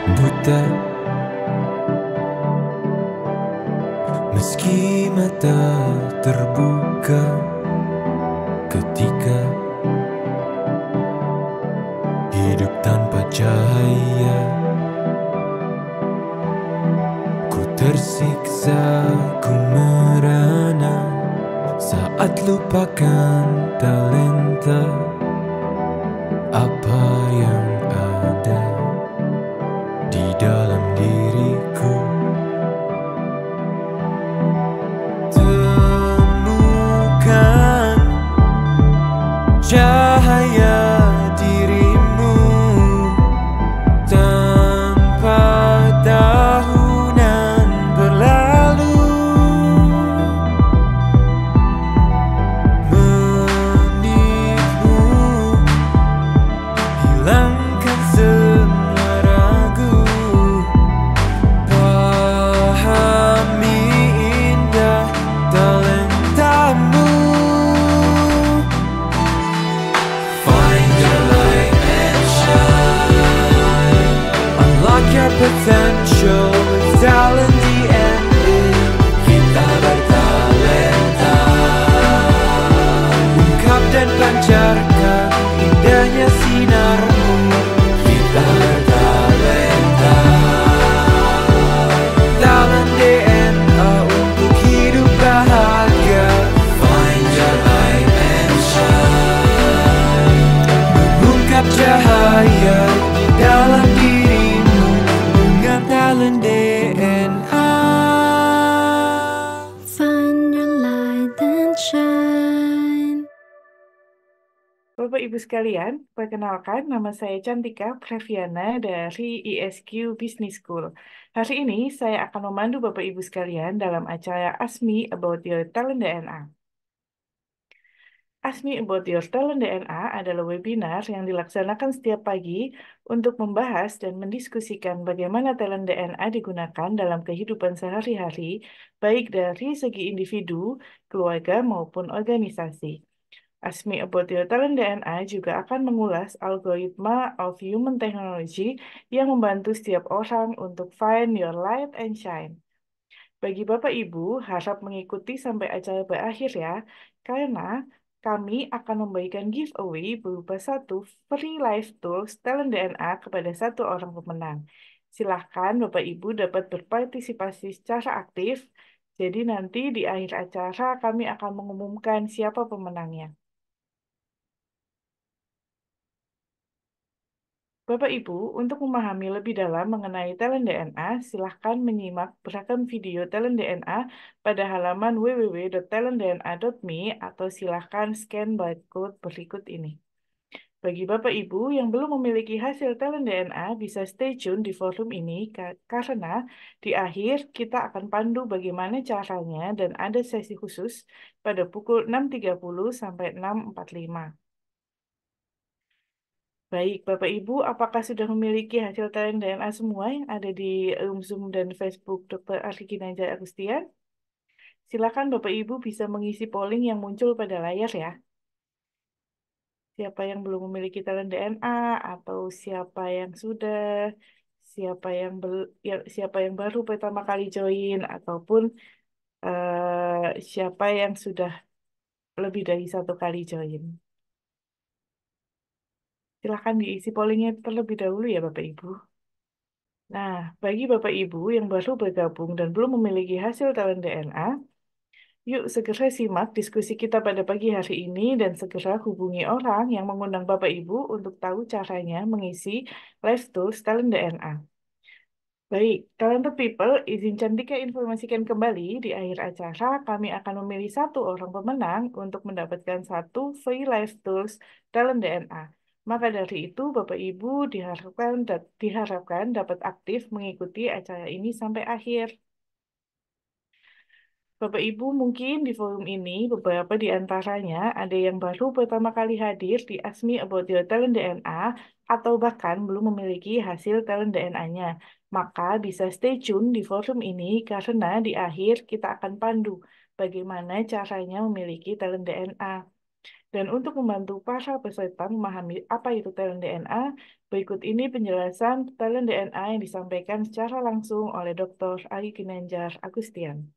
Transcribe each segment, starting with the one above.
buta, meski mata terbuka ketika hidup tanpa cahaya. Ku tersiksa, ku merana saat lupakan talenta apa yang ada di dalam diriku. Temukan cahaya dirimu tanpa tahunan berlalu, menitmu hilangkan semua ragu, pahami indah talentamu. Find your light and shine, unlock your potential with talent DNA. Kita bertalenta, ungkap dan pancarkan indahnya sinarmu. Kita bertalenta, talent DNA untuk hidup bahagia. Find your light and shine, mengungkap cahaya di dalam dirimu dengan talent DNA. Find your light and shine. Bapak Ibu sekalian, perkenalkan nama saya Cantika Praviana dari ISQ Business School. Hari ini saya akan memandu Bapak Ibu sekalian dalam acara Ask Me About Your Talent DNA. Ask Me About Your Talent DNA adalah webinar yang dilaksanakan setiap pagi untuk membahas dan mendiskusikan bagaimana talent DNA digunakan dalam kehidupan sehari-hari, baik dari segi individu, keluarga, maupun organisasi. Ask Me About Your Talent DNA juga akan mengulas algoritma of human technology yang membantu setiap orang untuk find your light and shine. Bagi Bapak Ibu, harap mengikuti sampai acara berakhir ya, karena kami akan memberikan giveaway berupa satu free live tools talent DNA kepada satu orang pemenang. Silahkan Bapak Ibu dapat berpartisipasi secara aktif, jadi nanti di akhir acara kami akan mengumumkan siapa pemenangnya. Bapak Ibu, untuk memahami lebih dalam mengenai talent DNA, silahkan menyimak beragam video talent DNA pada halaman www.talentdna.me atau silahkan scan barcode berikut ini. Bagi Bapak Ibu yang belum memiliki hasil talent DNA, bisa stay tune di forum ini karena di akhir kita akan pandu bagaimana caranya dan ada sesi khusus pada pukul 6.30 sampai 6.45. Baik, Bapak Ibu, apakah sudah memiliki hasil talent DNA semua yang ada di Zoom dan Facebook Dr. Arki Ginanjar Agustian? Silakan Bapak Ibu bisa mengisi polling yang muncul pada layar ya. Siapa yang belum memiliki talent DNA atau siapa yang sudah, siapa yang baru pertama kali join ataupun siapa yang sudah lebih dari satu kali join. Silahkan diisi pollingnya terlebih dahulu ya Bapak Ibu. Nah, bagi Bapak Ibu yang baru bergabung dan belum memiliki hasil talent DNA, yuk segera simak diskusi kita pada pagi hari ini dan segera hubungi orang yang mengundang Bapak Ibu untuk tahu caranya mengisi live tools talent DNA. Baik, talented people, izin Cantika informasikan kembali di akhir acara kami akan memilih satu orang pemenang untuk mendapatkan satu free live tools talent DNA. Maka dari itu, Bapak Ibu diharapkan dapat aktif mengikuti acara ini sampai akhir. Bapak Ibu mungkin di forum ini beberapa di antaranya ada yang baru pertama kali hadir di Ask Me About Your Talent DNA atau bahkan belum memiliki hasil talent DNA-nya. Maka bisa stay tune di forum ini karena di akhir kita akan pandu bagaimana caranya memiliki talent DNA. Dan untuk membantu para peserta memahami apa itu talent DNA, berikut ini penjelasan talent DNA yang disampaikan secara langsung oleh Dr. Ari Ginanjar Agustian.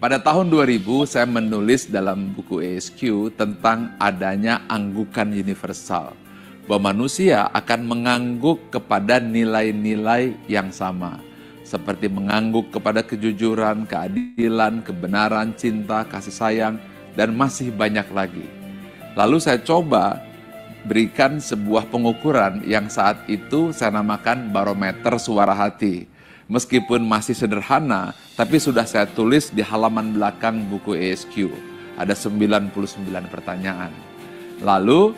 Pada tahun 2000, saya menulis dalam buku ESQ tentang adanya anggukan universal, bahwa manusia akan mengangguk kepada nilai-nilai yang sama, seperti mengangguk kepada kejujuran, keadilan, kebenaran, cinta, kasih sayang, dan masih banyak lagi. Lalu saya coba berikan sebuah pengukuran yang saat itu saya namakan barometer suara hati. Meskipun masih sederhana, tapi sudah saya tulis di halaman belakang buku ESQ. Ada 99 pertanyaan. Lalu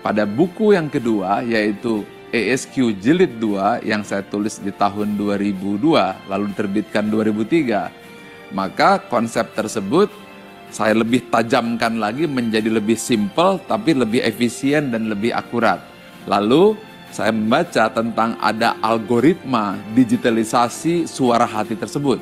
pada buku yang kedua, yaitu ESQ Jilid 2 yang saya tulis di tahun 2002, lalu diterbitkan 2003, maka konsep tersebut saya lebih tajamkan lagi menjadi lebih simpel, tapi lebih efisien dan lebih akurat. Lalu saya membaca tentang ada algoritma digitalisasi suara hati tersebut.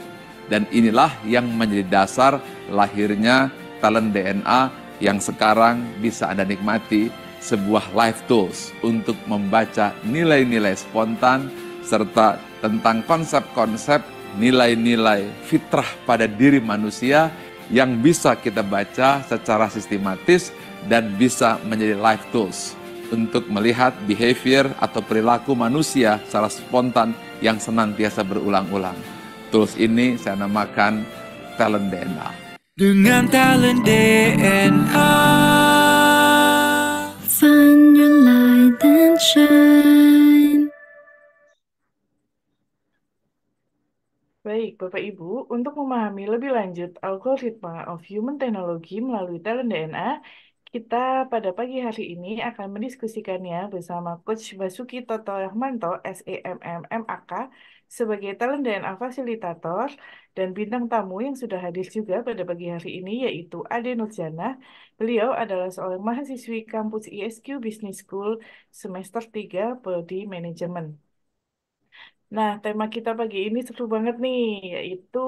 Dan inilah yang menjadi dasar lahirnya talent DNA yang sekarang bisa Anda nikmati, sebuah live tools untuk membaca nilai-nilai spontan serta tentang konsep-konsep nilai-nilai fitrah pada diri manusia yang bisa kita baca secara sistematis dan bisa menjadi live tools untuk melihat behavior atau perilaku manusia secara spontan yang senantiasa berulang-ulang. Tools ini saya namakan talent DNA. Dengan talent DNA. Find your light and shine. Baik, Bapak Ibu, untuk memahami lebih lanjut algoritma of human technology melalui talent DNA, kita pada pagi hari ini akan mendiskusikannya bersama Coach Basuki Toto Rahmanto, SEMM MAK, sebagai talent DNA fasilitator, dan bintang tamu yang sudah hadir juga pada pagi hari ini yaitu Ade Nurjana. Beliau adalah seorang mahasiswi kampus ISQ Business School semester 3 Prodi Manajemen. Nah, tema kita pagi ini seru banget nih, yaitu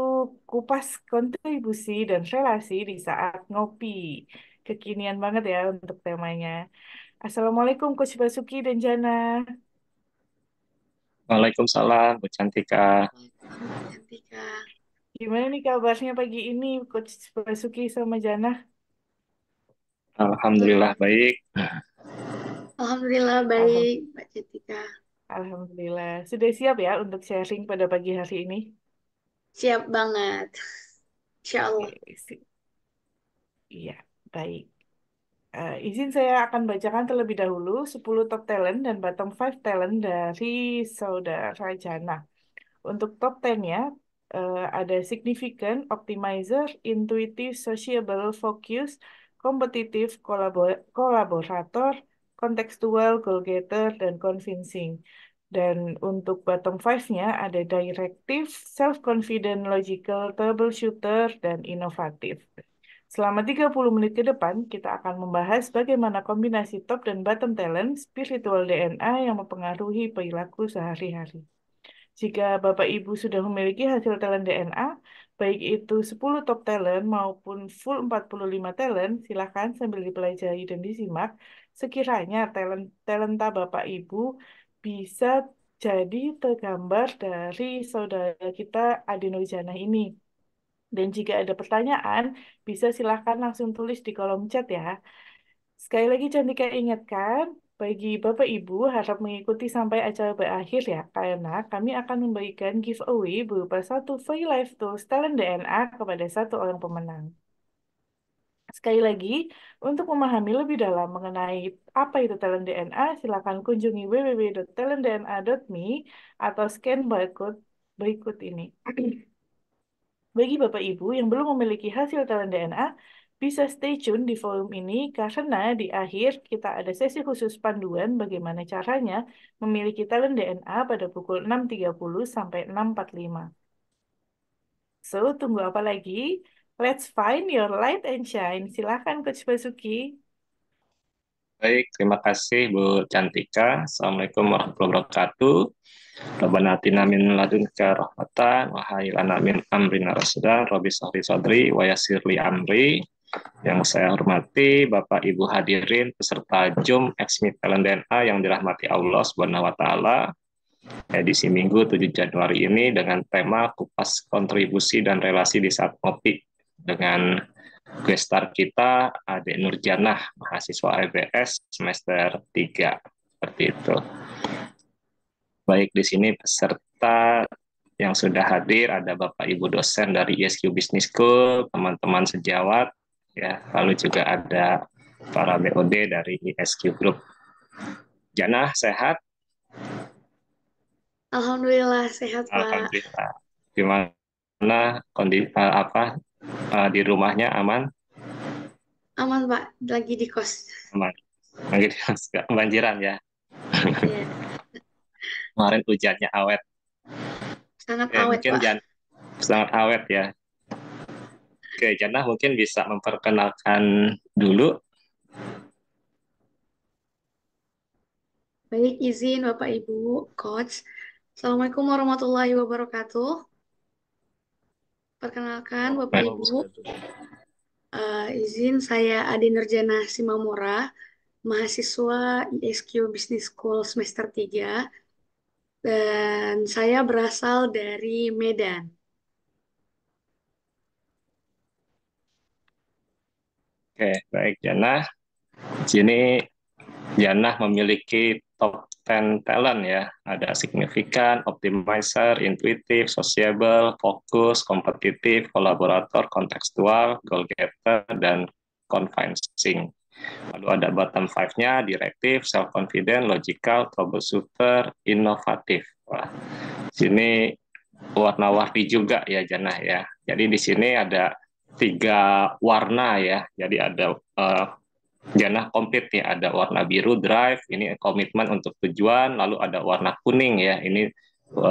kupas kontribusi dan relasi di saat ngopi. Kekinian banget ya untuk temanya. Assalamualaikum Coach Basuki dan Jana. Waalaikumsalam, Bu Cantika. Gimana nih kabarnya pagi ini Coach Basuki sama Jana? Alhamdulillah baik. Alhamdulillah baik, Mbak Cetika. Alhamdulillah. Sudah siap ya untuk sharing pada pagi hari ini? Siap banget. Insya Allah. Oke, iya, baik. Izin saya akan bacakan terlebih dahulu 10 top talent dan bottom 5 talent dari Saudara Jana. Untuk top 10-nya, ada significant, optimizer, intuitive, sociable, focus, kompetitif, kolaborator, kontekstual, goal getter, dan convincing. Dan untuk bottom 5-nya ada directive, self-confident, logical, troubleshooter, dan inovatif. Selama 30 menit ke depan, kita akan membahas bagaimana kombinasi top dan bottom talent spiritual DNA yang mempengaruhi perilaku sehari-hari. Jika Bapak Ibu sudah memiliki hasil talent DNA, baik itu 10 top talent maupun full 45 talent, silakan sambil dipelajari dan disimak. Sekiranya talenta Bapak Ibu bisa jadi tergambar dari saudara kita Ade Nurjana ini. Dan jika ada pertanyaan, bisa silahkan langsung tulis di kolom chat ya. Sekali lagi Cantika ingatkan, bagi Bapak Ibu harap mengikuti sampai acara berakhir ya, karena kami akan memberikan giveaway berupa satu free live tools talent DNA kepada satu orang pemenang. Sekali lagi, untuk memahami lebih dalam mengenai apa itu talent DNA, silakan kunjungi www.talentdna.me atau scan barcode berikut ini. Bagi Bapak Ibu yang belum memiliki hasil talent DNA, bisa stay tune di forum ini karena di akhir kita ada sesi khusus panduan bagaimana caranya memiliki talent DNA pada pukul 6.30 sampai 6.45. So, tunggu apa lagi? Let's find your light and shine. Silakan Coach Basuki. Baik, terima kasih Bu Cantika. Assalamualaikum warahmatullahi wabarakatuh. Rabbana atina min ladunka rahmatan wa hayyi lana min amrina rasyada. Rabbi shrah li sadri wa yassir li amri Yang saya hormati Bapak Ibu hadirin peserta Zoom Exmit Talent DNA yang dirahmati Allah Subhanahu wa taala. Edisi Minggu 7 Januari ini dengan tema kupas kontribusi dan relasi di saat ngopi dengan guest star kita Ade Nurjanah, mahasiswa EBS semester 3. Seperti itu. Baik, di sini peserta yang sudah hadir ada Bapak Ibu dosen dari ISQ Business School, teman-teman sejawat, ya, lalu juga ada para BOD dari ISQ Group. Janah sehat? Alhamdulillah sehat, Pak. Alhamdulillah. Gimana kondisi di rumahnya aman? Aman, Pak. Lagi di kos. Aman. Lagi di kos, nggak kebanjiran ya? Iya, Kemarin hujannya awet. sangat Oke, awet, mungkin Pak. sangat awet ya. Oke, Janah mungkin bisa memperkenalkan dulu. Baik, izin Bapak Ibu, Coach. Assalamualaikum warahmatullahi wabarakatuh. Perkenalkan Bapak Ibu, izin saya Ade Nurjanah Simamora, mahasiswa ISQ Business School semester 3, dan saya berasal dari Medan. Oke, baik Janah. Di sini Janah memiliki top 10 talent ya. Ada signifikan, optimizer, intuitif, sociable, fokus, kompetitif, kolaborator, kontekstual, goal getter, dan convincing. Lalu ada bottom 5-nya, direktif, self-confident, logical, troubleshooter, inovatif. Wah, di sini warna-warni juga ya Janah ya. Jadi di sini ada 3 warna ya. Jadi ada Janah komplit nih, ada warna biru drive, ini komitmen untuk tujuan, lalu ada warna kuning ya, ini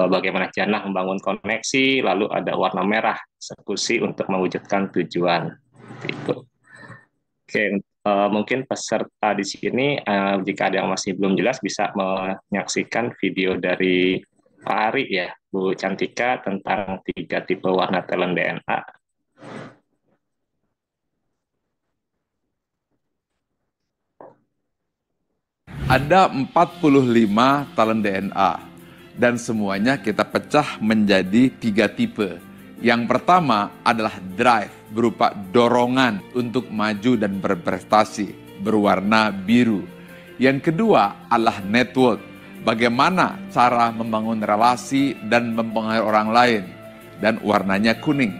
bagaimana Janah membangun koneksi, lalu ada warna merah, eksekusi untuk mewujudkan tujuan. Itu. Oke, mungkin peserta di sini, jika ada yang masih belum jelas, bisa menyaksikan video dari Pak Ari ya, Bu Cantika, tentang 3 tipe warna talent DNA. Ada 45 talent DNA dan semuanya kita pecah menjadi 3 tipe. Yang pertama adalah drive, berupa dorongan untuk maju dan berprestasi, berwarna biru. Yang kedua adalah network, bagaimana cara membangun relasi dan mempengaruhi orang lain, dan warnanya kuning.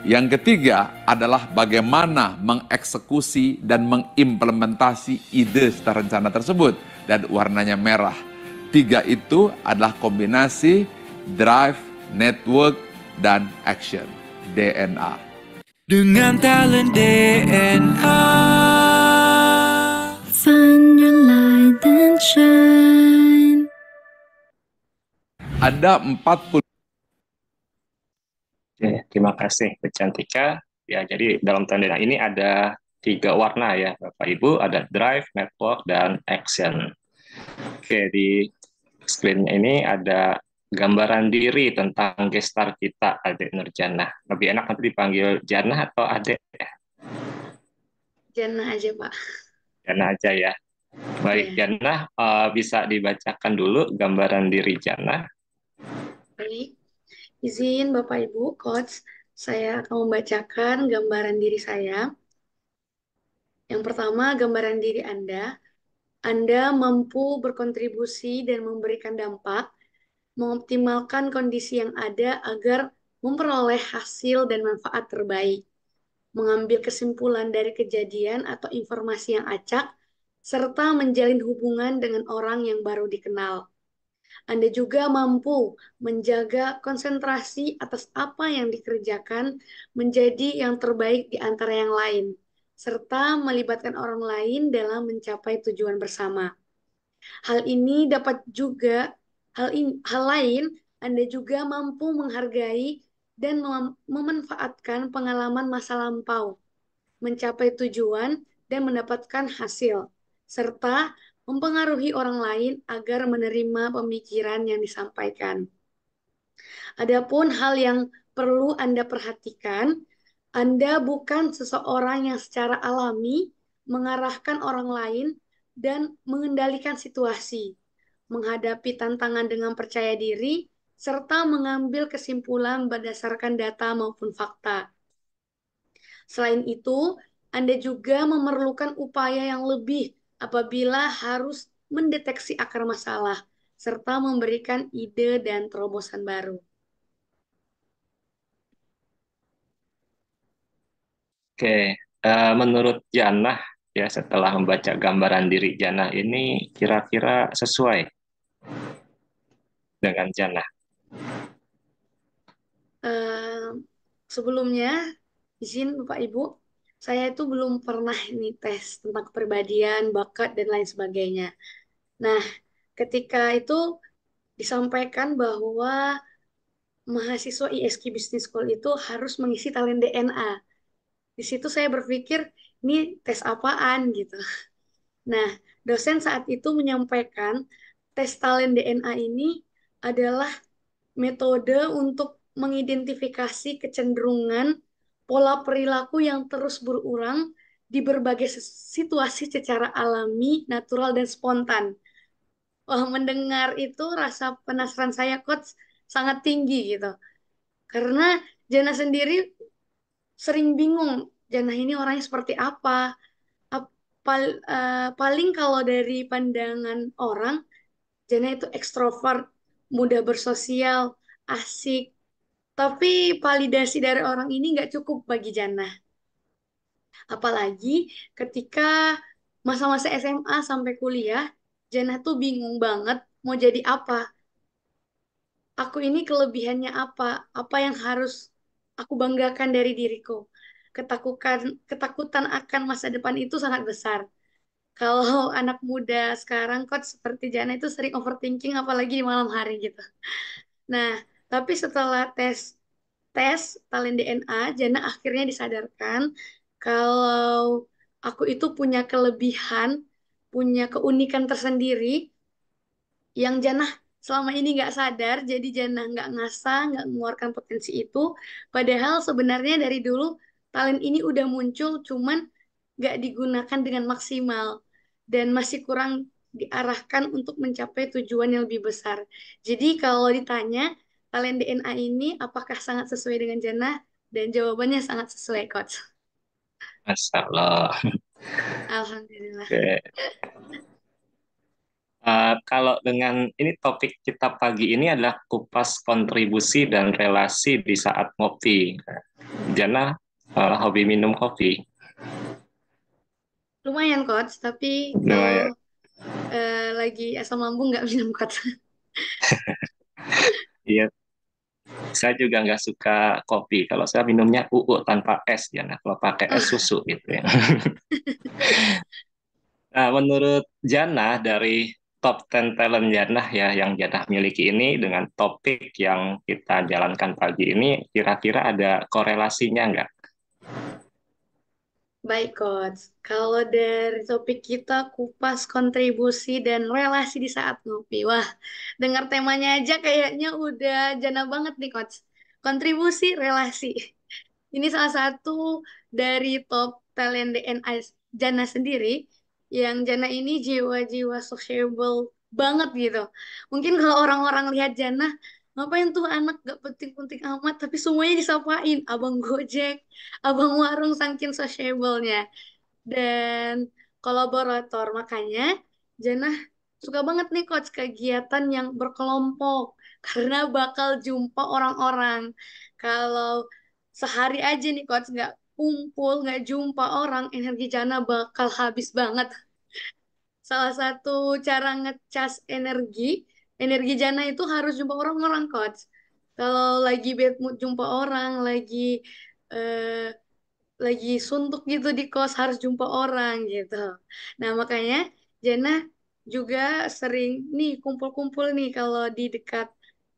Yang ketiga adalah bagaimana mengeksekusi dan mengimplementasi ide serta rencana tersebut, dan warnanya merah. 3 itu adalah kombinasi drive, network, dan action, DNA. Dengan talent DNA. Find your light and shine. Ada 40. Oke, terima kasih Bu Cantika. Ya, jadi dalam tanda ini ada 3 warna ya Bapak Ibu, ada drive, network, dan action. Oke, di screen-nya ini ada gambaran diri tentang gestar kita, Ade Nurjanah. Lebih enak nanti dipanggil Janah atau Ade? Janah aja, Pak. Janah aja ya. Baik, Janah, bisa dibacakan dulu gambaran diri Janah. Baik, izin Bapak Ibu, Coach, saya akan membacakan gambaran diri saya. Yang pertama, gambaran diri Anda. Anda mampu berkontribusi dan memberikan dampak, mengoptimalkan kondisi yang ada agar memperoleh hasil dan manfaat terbaik, mengambil kesimpulan dari kejadian atau informasi yang acak, serta menjalin hubungan dengan orang yang baru dikenal. Anda juga mampu menjaga konsentrasi atas apa yang dikerjakan menjadi yang terbaik di antara yang lain, serta melibatkan orang lain dalam mencapai tujuan bersama. Hal ini dapat juga, hal lain, Anda juga mampu menghargai dan memanfaatkan pengalaman masa lampau, mencapai tujuan dan mendapatkan hasil, serta mempengaruhi orang lain agar menerima pemikiran yang disampaikan. Adapun hal yang perlu Anda perhatikan, Anda bukan seseorang yang secara alami mengarahkan orang lain dan mengendalikan situasi, menghadapi tantangan dengan percaya diri, serta mengambil kesimpulan berdasarkan data maupun fakta. Selain itu, Anda juga memerlukan upaya yang lebih apabila harus mendeteksi akar masalah, serta memberikan ide dan terobosan baru. Oke, menurut Janah ya setelah membaca gambaran diri Janah ini kira-kira sesuai dengan Janah. Eh, Sebelumnya, izin Bapak Ibu, saya itu belum pernah ini tes tentang kepribadian, bakat, dan lain sebagainya. Nah, ketika itu disampaikan bahwa mahasiswa ISK Business School itu harus mengisi talent DNA. Di situ saya berpikir, ini tes apaan gitu. Nah, dosen saat itu menyampaikan tes talent DNA ini adalah metode untuk mengidentifikasi kecenderungan pola perilaku yang terus berulang di berbagai situasi secara alami, natural, dan spontan. Wah, mendengar itu rasa penasaran saya, Coach, sangat tinggi gitu. Karena Jana sendiri sering bingung, Jana ini orangnya seperti apa. Paling kalau dari pandangan orang, Jana itu ekstrovert, mudah bersosial, asik. Tapi validasi dari orang ini nggak cukup bagi Jana. Apalagi ketika masa-masa SMA sampai kuliah, Jana tuh bingung banget mau jadi apa. Aku ini kelebihannya apa? Apa yang harus aku banggakan dari diriku? Ketakutan, ketakutan akan masa depan itu sangat besar. Kalau anak muda sekarang, Coach, seperti Jana itu sering overthinking, apalagi di malam hari gitu. Nah, tapi setelah tes talent DNA, Jana akhirnya disadarkan kalau aku itu punya kelebihan, punya keunikan tersendiri yang Jana selama ini nggak sadar, jadi Jana nggak ngasah, nggak mengeluarkan potensi itu. Padahal sebenarnya dari dulu talent ini udah muncul, cuman nggak digunakan dengan maksimal dan masih kurang diarahkan untuk mencapai tujuan yang lebih besar. Jadi kalau ditanya talent DNA ini apakah sangat sesuai dengan Jana? Dan jawabannya sangat sesuai, Coach. Masya Allah. Alhamdulillah. Oke. Kalau dengan ini topik kita pagi ini adalah kupas kontribusi dan relasi di saat ngopi. Jana hobi minum kopi. Lumayan, Coach, tapi Lumayan. kalau lagi asam lambung nggak minum, Coach. Iya, saya juga nggak suka kopi. Kalau saya minumnya tanpa es, Jana. Kalau pakai es susu gitu ya. Nah, menurut Jana dari top 10 talent Jana ya yang Jana miliki ini dengan topik yang kita jalankan pagi ini, kira-kira ada korelasinya nggak? Baik, Coach. Kalau dari topik kita kupas kontribusi dan relasi di saat ngopi. Wah, dengar temanya aja kayaknya udah jana banget nih, Coach. Kontribusi, relasi. Ini salah satu dari top talent DNA Jana sendiri, yang Jana ini jiwa-jiwa sociable banget gitu. Mungkin kalau orang-orang lihat Jana, ngapain tuh anak gak penting-penting amat, tapi semuanya disapain. Abang Gojek, abang warung saking sociable-nya. Dan kolaborator, makanya Jana suka banget nih Coach kegiatan yang berkelompok, karena bakal jumpa orang-orang. Kalau sehari aja nih Coach nggak kumpul, nggak jumpa orang, energi Jana bakal habis banget. Salah satu cara ngecas energi Jana itu harus jumpa orang-orang, Coach. Kalau lagi bad mood jumpa orang, eh, lagi suntuk gitu di kos harus jumpa orang gitu. Nah, makanya Jana juga sering nih kumpul-kumpul nih kalau di dekat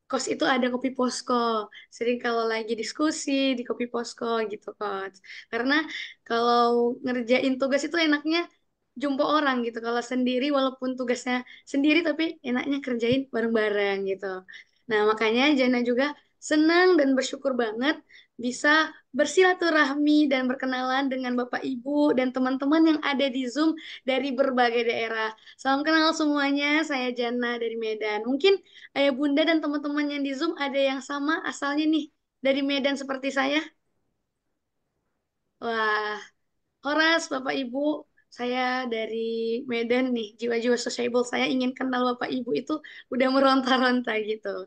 kos itu ada kopi posko. Sering kalau lagi diskusi di kopi posko gitu, Coach. Karena kalau ngerjain tugas itu enaknya jumpa orang gitu. Kalau sendiri walaupun tugasnya sendiri tapi enaknya kerjain bareng-bareng gitu. Nah, makanya Jana juga senang dan bersyukur banget bisa bersilaturahmi dan berkenalan dengan Bapak Ibu dan teman-teman yang ada di Zoom dari berbagai daerah. Salam kenal semuanya, saya Jana dari Medan. Mungkin Ayah Bunda dan teman-teman yang di Zoom ada yang sama asalnya nih dari Medan seperti saya. Wah, Horas, Bapak Ibu, saya dari Medan nih, jiwa-jiwa sociable. Saya ingin kenal Bapak Ibu itu udah meronta-ronta gitu.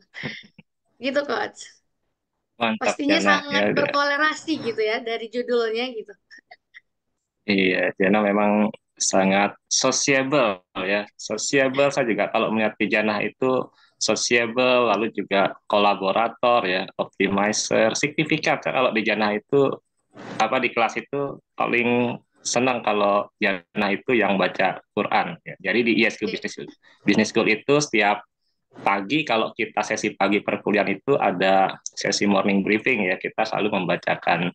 Gitu, Coach. Mantap Pastinya Jana sangat ya udah. bertoleransi gitu ya dari judulnya gitu. Iya, Jana memang sangat sociable ya. Sociable saya juga kalau melihat di Jana itu sociable, lalu juga kolaborator ya, optimizer, signifikan. Kalau di Jana itu apa di kelas itu paling senang kalau Jana itu yang baca Quran ya. Jadi di ISQ Business School itu setiap pagi kalau kita sesi pagi perkuliahan itu ada sesi morning briefing ya, kita selalu membacakan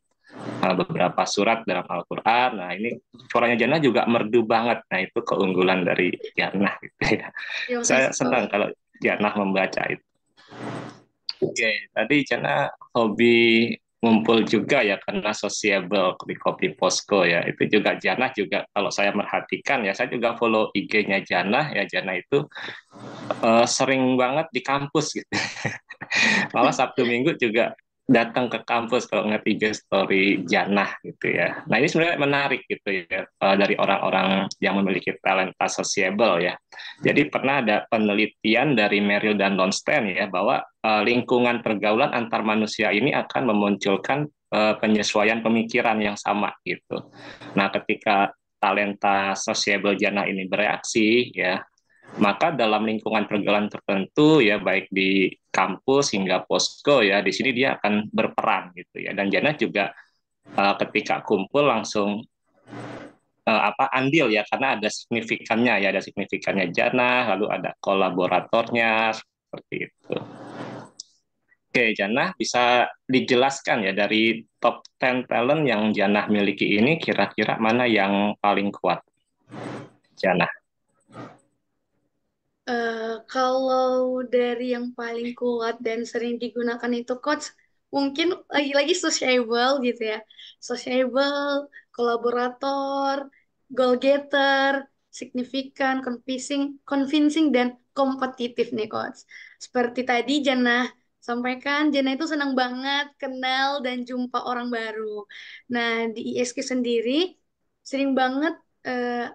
beberapa surat dalam Al-Quran. Nah ini suaranya Jana juga merdu banget. Nah itu keunggulan dari Jana gitu ya. Terima Saya kasih, senang Coach. kalau Jana membaca itu. Oke, tadi Jana hobi ngumpul juga ya karena sociable di Kopi Posko ya. Itu juga Jana juga kalau saya merhatikan ya, saya juga follow IG-nya Jana ya. Jana itu sering banget di kampus gitu. Malah Sabtu Minggu juga datang ke kampus kalau ngeliat IG story Janah gitu ya. Nah ini sebenarnya menarik gitu ya dari orang-orang yang memiliki talenta sociable ya. Jadi pernah ada penelitian dari Merrill dan Lonstein ya bahwa lingkungan pergaulan antar manusia ini akan memunculkan penyesuaian pemikiran yang sama gitu. Nah ketika talenta sociable Janah ini bereaksi ya, maka dalam lingkungan pergaulan tertentu ya baik di kampus hingga posko ya di sini dia akan berperan gitu ya dan Jana juga ketika kumpul langsung andil ya karena ada signifikannya ya ada signifikannya Jana lalu ada kolaboratornya seperti itu. Oke, Jana bisa dijelaskan ya dari top 10 talent yang Jana miliki ini kira-kira mana yang paling kuat? Jana. Kalau dari yang paling kuat dan sering digunakan itu coach, mungkin lagi-lagi sociable gitu ya. Sociable, kolaborator, goal getter, signifikan, convincing dan kompetitif nih coach. Seperti tadi Jana sampaikan, Jana itu senang banget kenal dan jumpa orang baru. Nah, di ISQ sendiri sering banget eh,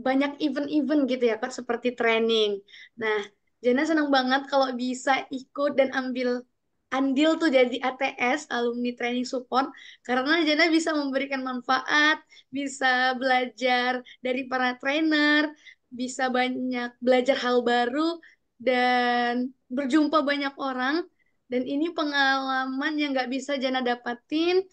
banyak event-event gitu ya Kak, seperti training. Nah, Jana senang banget kalau bisa ikut dan ambil andil tuh jadi ATS, alumni training support, karena Jana bisa memberikan manfaat, bisa belajar dari para trainer, bisa banyak belajar hal baru, dan berjumpa banyak orang, dan ini pengalaman yang nggak bisa Jana dapatin,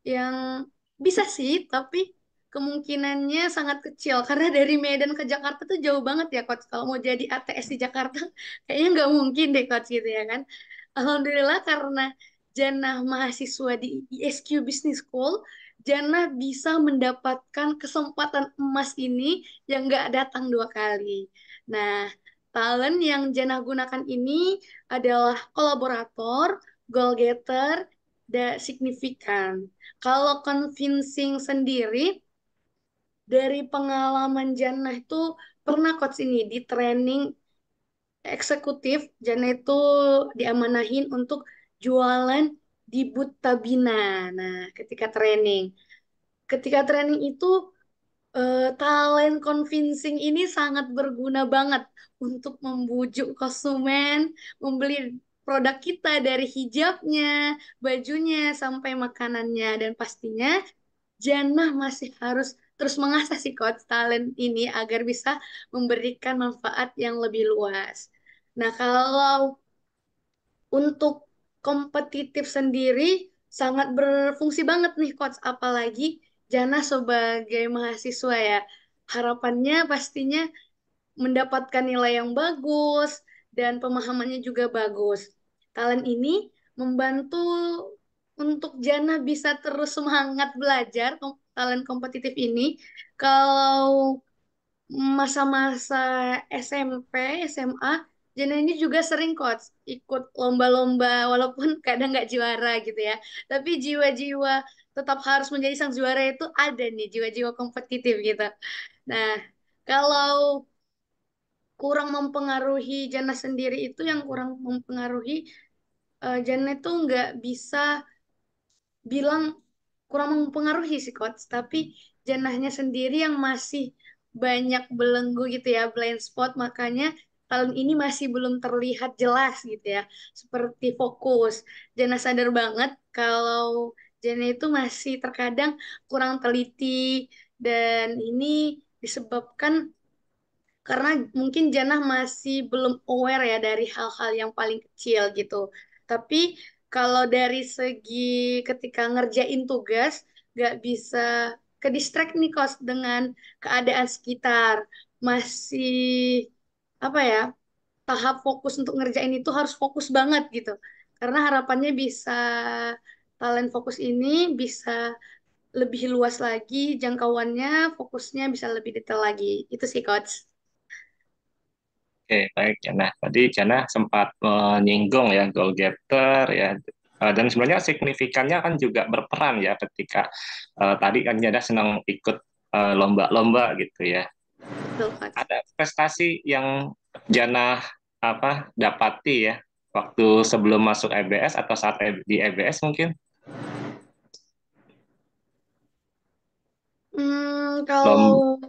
yang bisa sih, tapi kemungkinannya sangat kecil karena dari Medan ke Jakarta tuh jauh banget ya coach. Kalau mau jadi ATS di Jakarta kayaknya nggak mungkin deh coach gitu ya kan. Alhamdulillah karena Jannah mahasiswa di ISQ Business School, Jannah bisa mendapatkan kesempatan emas ini yang nggak datang dua kali. Nah, talent yang Jannah gunakan ini adalah kolaborator, goal getter, dan signifikan. Kalau convincing sendiri, dari pengalaman Jannah itu pernah coach ini di training eksekutif, Jannah itu diamanahin untuk jualan di booth Tabina. Nah, ketika training itu talent convincing ini sangat berguna banget untuk membujuk konsumen membeli produk kita dari hijabnya, bajunya, sampai makanannya. Dan pastinya Jannah masih harus terus mengasah si coach talent ini agar bisa memberikan manfaat yang lebih luas. Nah, kalau untuk kompetitif sendiri sangat berfungsi banget nih coach, apalagi Jana sebagai mahasiswa ya. Harapannya pastinya mendapatkan nilai yang bagus dan pemahamannya juga bagus. Talent ini membantu untuk Jana bisa terus semangat belajar talent kompetitif ini. Kalau masa-masa SMP, SMA, Jana ini juga sering coach ikut lomba-lomba walaupun kadang nggak juara gitu ya. Tapi jiwa-jiwa tetap harus menjadi sang juara itu ada nih, jiwa-jiwa kompetitif gitu. Nah, kalau kurang mempengaruhi Jana sendiri itu yang kurang mempengaruhi Jana itu nggak bisa bilang kurang mempengaruhi sih coach, tapi Janahnya sendiri yang masih banyak belenggu gitu ya, blind spot, makanya tahun ini masih belum terlihat jelas gitu ya, seperti fokus. Janah sadar banget kalau Janah itu masih terkadang kurang teliti, dan ini disebabkan karena mungkin Janah masih belum aware ya dari hal-hal yang paling kecil gitu. Tapi kalau dari segi ketika ngerjain tugas, nggak bisa ke distract nih kos dengan keadaan sekitar. Masih apa ya, tahap fokus untuk ngerjain itu harus fokus banget gitu. Karena harapannya bisa talent fokus ini bisa lebih luas lagi jangkauannya, fokusnya bisa lebih detail lagi. Itu sih coach. Oke, baik Jana. Tadi Jana sempat menyinggung ya goal getter ya. Dan sebenarnya signifikannya kan juga berperan ya ketika tadi kan Jana senang ikut lomba-lomba gitu ya. Betul, coach. Ada prestasi yang Jana dapati ya waktu sebelum masuk EBS atau saat di EBS mungkin? Kalau Lom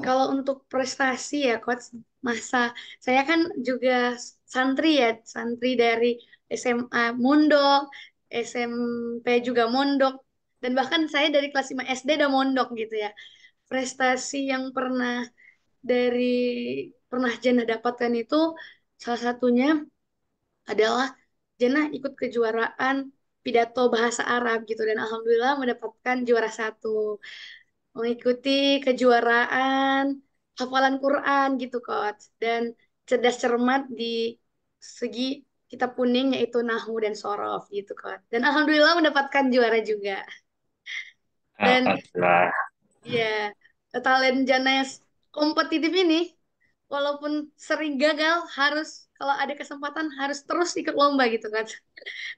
kalau untuk prestasi ya coach, masa saya kan juga santri ya, santri dari SMA mondok, SMP juga mondok, dan bahkan saya dari kelas 5 SD udah mondok gitu ya. Prestasi yang dari pernah Jannah dapatkan itu salah satunya adalah Jannah ikut kejuaraan pidato bahasa Arab gitu, dan alhamdulillah mendapatkan juara satu, mengikuti kejuaraan hafalan Quran gitu coach, dan cerdas cermat di segi kitab kuning yaitu Nahu dan Sorof gitu coach, dan alhamdulillah mendapatkan juara juga. Dan Alhamdulillah. ya, talent Jana yang kompetitif ini walaupun sering gagal, harus kalau ada kesempatan harus terus ikut lomba gitu kan,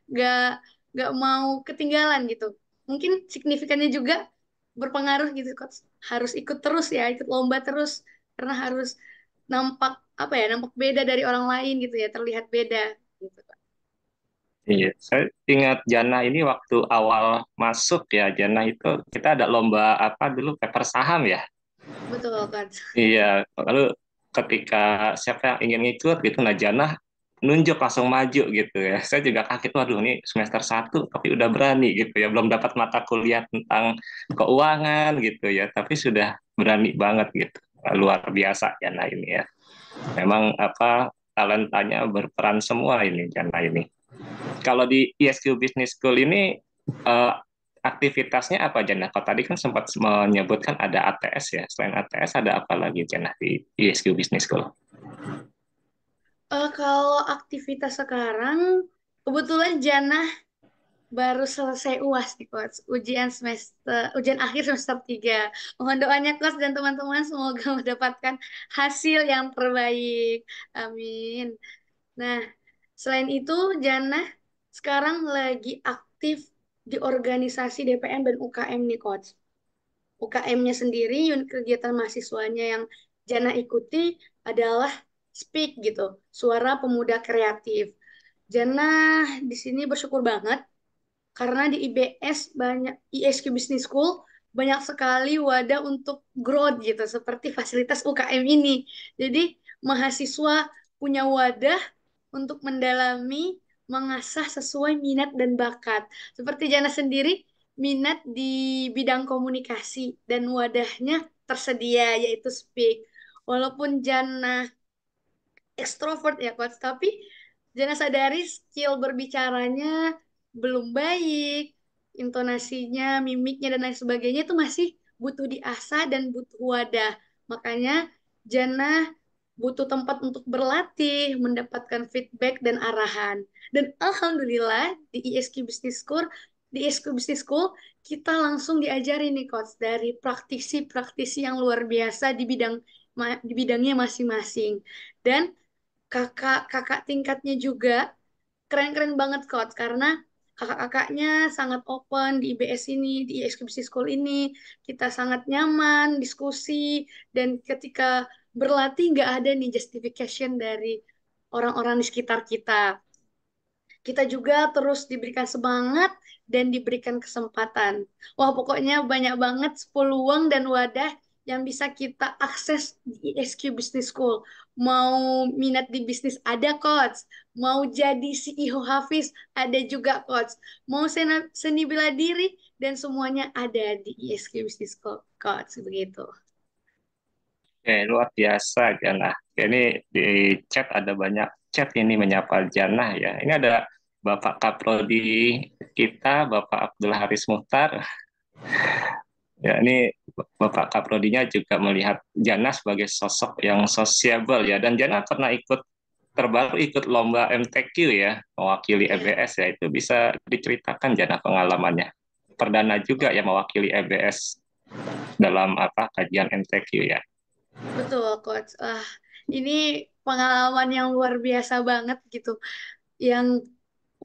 nggak nggak mau ketinggalan gitu. Mungkin signifikannya juga berpengaruh gitu coach, harus ikut terus ya, ikut lomba terus, karena harus nampak apa ya, nampak beda dari orang lain gitu ya, terlihat beda gitu Kak. Iya, saya ingat Jana ini waktu awal masuk ya, Jana itu kita ada lomba apa dulu paper saham ya. Betul coach. Iya, lalu ketika siapa yang ingin ngikut gitu, nah Jana nunjuk langsung maju gitu ya. Saya juga kaget, waduh ini semester 1 tapi udah berani gitu ya, belum dapat mata kuliah tentang keuangan gitu ya, tapi sudah berani banget gitu. Luar biasa Jana ini ya. Memang talentanya berperan semua ini Jana ini. Kalau di ISQ Business School ini eh, aktivitasnya apa Jana? Kalau tadi kan sempat menyebutkan ada ATS ya. Selain ATS ada apa lagi Jana di ISQ Business School? Kalau aktivitas sekarang, kebetulan Jana baru selesai UAS nih coach, ujian akhir semester 3. Mohon doanya coach dan teman-teman, semoga mendapatkan hasil yang terbaik. Amin. Nah, selain itu Jana sekarang lagi aktif di organisasi DPM dan UKM nih coach. UKM-nya sendiri, unit kegiatan mahasiswanya yang Jana ikuti adalah Speak gitu, Suara Pemuda Kreatif. Jana di sini bersyukur banget karena di IBS banyak, ISQ Business School banyak sekali wadah untuk growth gitu, seperti fasilitas UKM ini. Jadi mahasiswa punya wadah untuk mendalami, mengasah sesuai minat dan bakat. Seperti Jana sendiri minat di bidang komunikasi dan wadahnya tersedia yaitu Speak. Walaupun Jana ekstrovert ya coach, tapi jangan sadari skill berbicaranya belum baik, intonasinya, mimiknya dan lain sebagainya itu masih butuh diasah dan butuh wadah. Makanya Jana butuh tempat untuk berlatih, mendapatkan feedback dan arahan. Dan alhamdulillah di ISQ Business School kita langsung diajari nih coach dari praktisi-praktisi yang luar biasa di bidangnya masing-masing. Dan kakak-kakak tingkatnya juga keren-keren banget Coach karena kakak-kakaknya sangat open di IBS ini, di ISQ Business School ini. Kita sangat nyaman, diskusi, dan ketika berlatih nggak ada nih justification dari orang-orang di sekitar kita. Kita juga terus diberikan semangat dan diberikan kesempatan. Wah, pokoknya banyak banget peluang dan wadah yang bisa kita akses di ISQ Business School. Mau minat di bisnis ada coach, mau jadi CEO Hafiz ada juga coach, mau seni bela diri dan semuanya ada di ISQ Business School coach begitu. Oke, luar biasa Jana. Ini di chat ada banyak chat ini menyapa Jana ya. Ini ada Bapak Kaprodi kita, Bapak Abdul Haris Muhtar. Ya, ini Bapak Kaprodinya juga melihat Jana sebagai sosok yang sociable ya. Dan Jana pernah terbaru ikut lomba MTQ ya, mewakili EBS ya. Itu bisa diceritakan Jana pengalamannya. Perdana juga ya mewakili EBS dalam kajian MTQ ya. Betul, Coach. Ini pengalaman yang luar biasa banget gitu. Yang